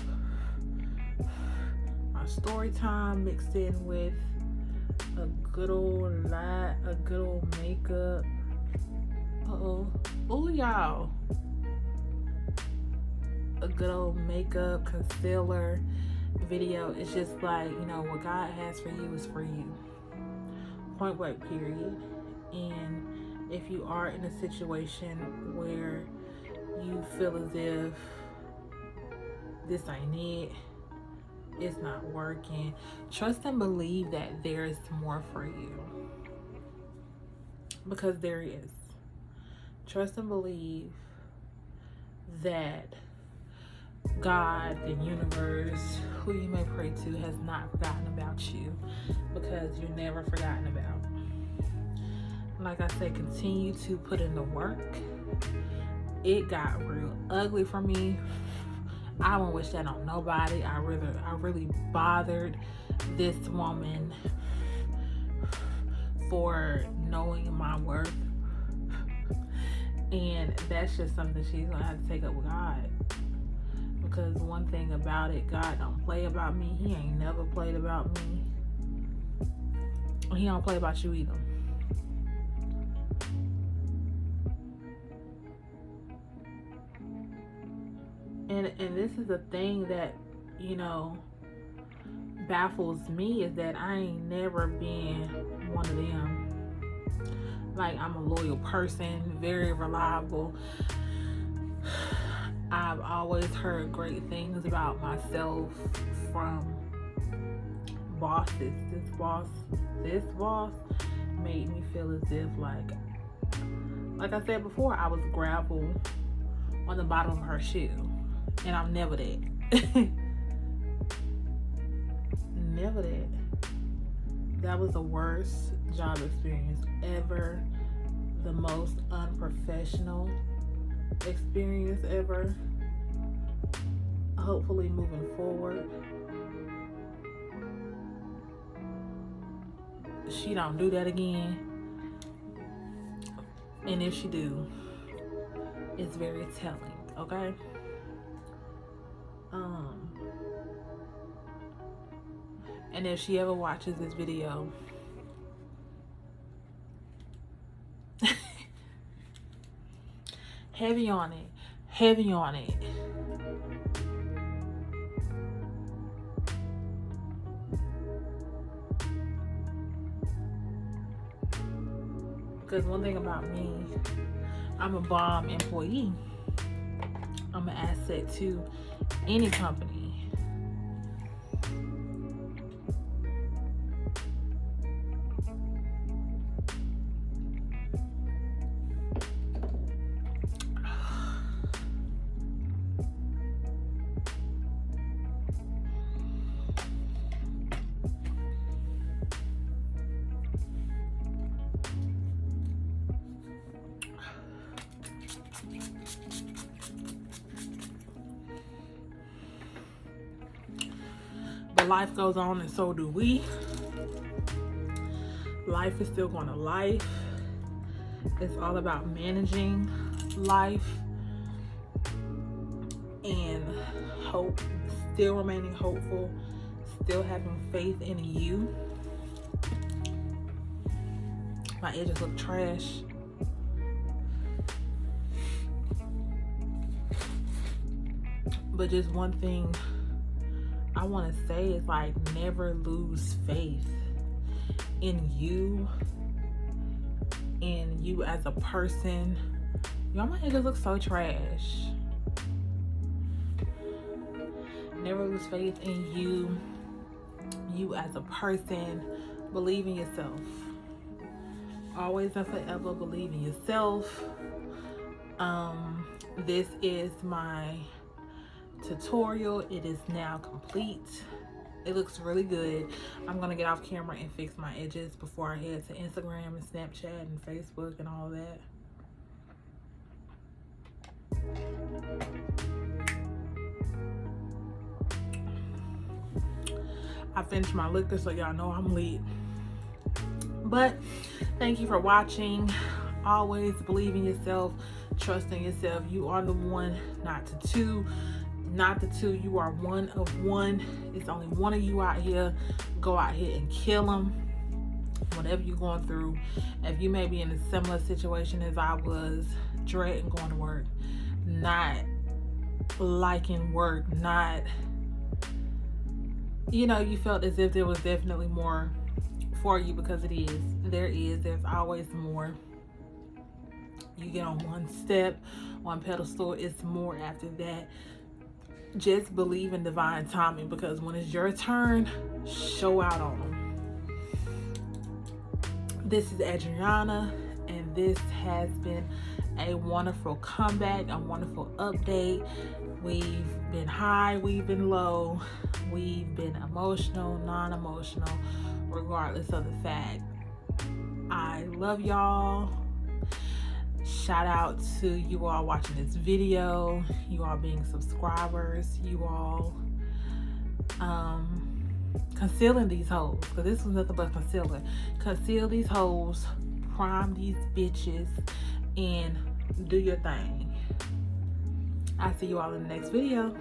my story time mixed in with a good old light, a good old makeup. Oh y'all, a good old makeup concealer video. It's just like, you know, what God has for you is for you, point blank, period. And if you are in a situation where you feel as if this ain't it, it's not working, trust and believe that there is more for you, because there is. Trust and believe that God, the universe, who you may pray to, has not forgotten about you, because you're never forgotten about. Like I said, continue to put in the work. It got real ugly for me. I won't wish that on nobody. I really bothered this woman for knowing my worth, and that's just something she's gonna have to take up with God. Because one thing about it, God don't play about me. He ain't never played about me. He don't play about you either. And this is a thing that, you know, baffles me, is that I ain't never been one of them. Like, I'm a loyal person, very reliable. I've always heard great things about myself from bosses. This boss made me feel as if, like I said before, I was gravel on the bottom of her shoe. And I'm never that. Never that. That was the worst job experience ever. The most unprofessional experience ever. Hopefully moving forward, she don't do that again. And if she do, it's very telling, okay? And if she ever watches this video, heavy on it. Because one thing about me, I'm a bomb employee. I'm an asset to any company. But life goes on, and so do we. Life is still going to life. It's all about managing life and hope, still remaining hopeful, still having faith in you. My edges look trash. But just one thing I want to say is like, never lose faith in you as a person. Y'all, my edges look so trash. Never lose faith in you as a person. Believe in yourself. Always and forever believe in yourself. This is my tutorial. It is now complete. It looks really good. I'm gonna get off camera and fix my edges before I head to Instagram and Snapchat and Facebook and all that. I finished my liquor, so y'all know I'm lit. But thank you for watching. Always believe in yourself, trust in yourself. You are the one, not the two. Not the two. You are one of one. It's only one of you out here. Go out here and kill them. Whatever you're going through. If you may be in a similar situation as I was, dreading going to work, not liking work, not, you know, you felt as if there was definitely more for you, because it is. There's always more. You get on one step, one pedestal, it's more after that. Just believe in divine timing, because when it's your turn, show out on them. This is Adriana, and this has been a wonderful comeback, a wonderful update. We've been high, we've been low, we've been emotional, non-emotional, regardless of the fact. I love y'all. Shout out to you all watching this video, you all being subscribers, you all concealing these hoes, because this was nothing but concealer. Conceal these hoes, prime these bitches, and do your thing. I'll see you all in the next video.